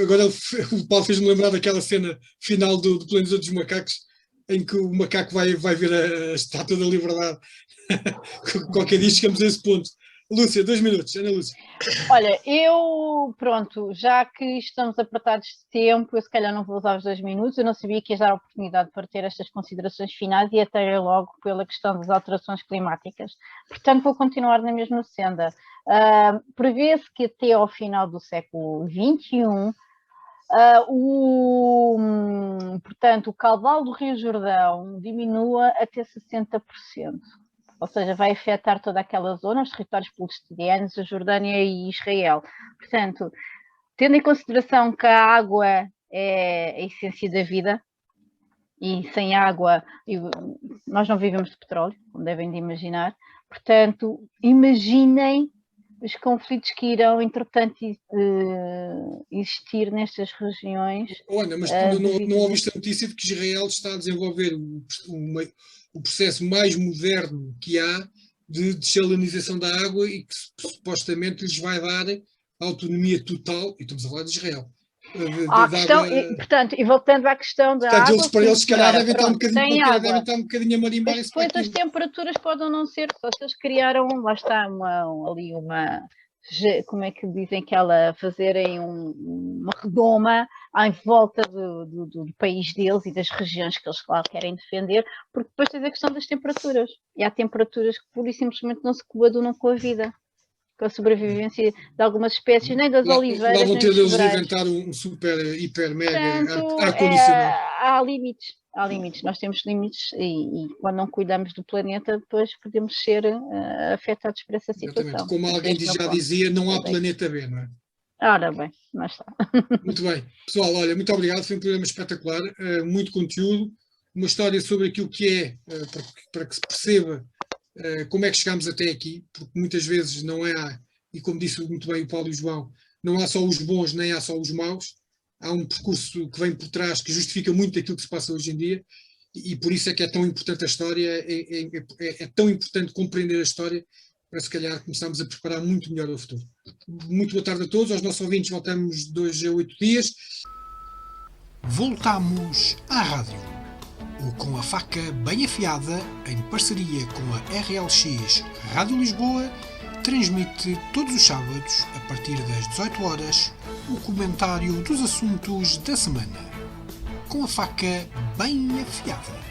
Agora o Paulo fez-me lembrar daquela cena final do Planeta dos Macacos, em que o macaco vai ver a Estátua da Liberdade. Qualquer dia chegamos a esse ponto. Lúcia, 2 minutos. Ana Lúcia.
Olha, pronto, já que estamos apertados de tempo, eu se calhar não vou usar os 2 minutos, eu não sabia que ia dar a oportunidade para ter estas considerações finais e até logo pela questão das alterações climáticas. Portanto, vou continuar na mesma senda. Prevê-se que até ao final do século XXI, portanto, o caudal do Rio Jordão diminua até 60%. Ou seja, vai afetar toda aquela zona, os territórios palestinianos, a Jordânia e Israel. Portanto, tendo em consideração que a água é a essência da vida, e sem água nós não vivemos de petróleo, como devem de imaginar, portanto, imaginem os conflitos que irão, entretanto, existir nestas regiões.
Olha, mas não ouviste a notícia de que Israel está a desenvolver o processo mais moderno que há de desalinização da água e que supostamente lhes vai dar autonomia total, e estamos a falar de Israel.
Portanto, e voltando à questão da água...
Eles, para eles, se calhar, devem estar um bocadinho a marimbar isso.
Depois as temperaturas podem não ser, só se eles criaram, lá está, como é que dizem, fazerem uma redoma em volta do país deles e das regiões que eles lá querem defender, porque depois tens a questão das temperaturas. E há temperaturas que pura e simplesmente não se coadunam com a vida, com a sobrevivência de algumas espécies, nem das oliveiras.
Lá vão ter eles de inventar um super, hiper, mega ar-condicionado.
Há limites, nós temos limites e quando não cuidamos do planeta, depois podemos ser afetados por essa situação.
Exatamente. Como alguém já dizia, não há planeta B, não é?
Ora bem, não está.
Muito bem. Pessoal, olha, muito obrigado, foi um programa espetacular, muito conteúdo, uma história sobre aquilo que é, para que se perceba como é que chegámos até aqui, porque muitas vezes não há, e como disse muito bem o Paulo e o João, não há só os bons, nem há só os maus, há um percurso que vem por trás que justifica muito aquilo que se passa hoje em dia, e por isso é que é tão importante a história, é tão importante compreender a história, para se calhar começarmos a preparar muito melhor o futuro. Muito boa tarde a todos, aos nossos ouvintes voltamos de 2 a 8 dias. Voltamos à rádio, o Com a Faca Bem Afiada, em parceria com a RLX Rádio Lisboa, transmite todos os sábados, a partir das 18 horas, o comentário dos assuntos da semana. Com a Faca Bem Afiada.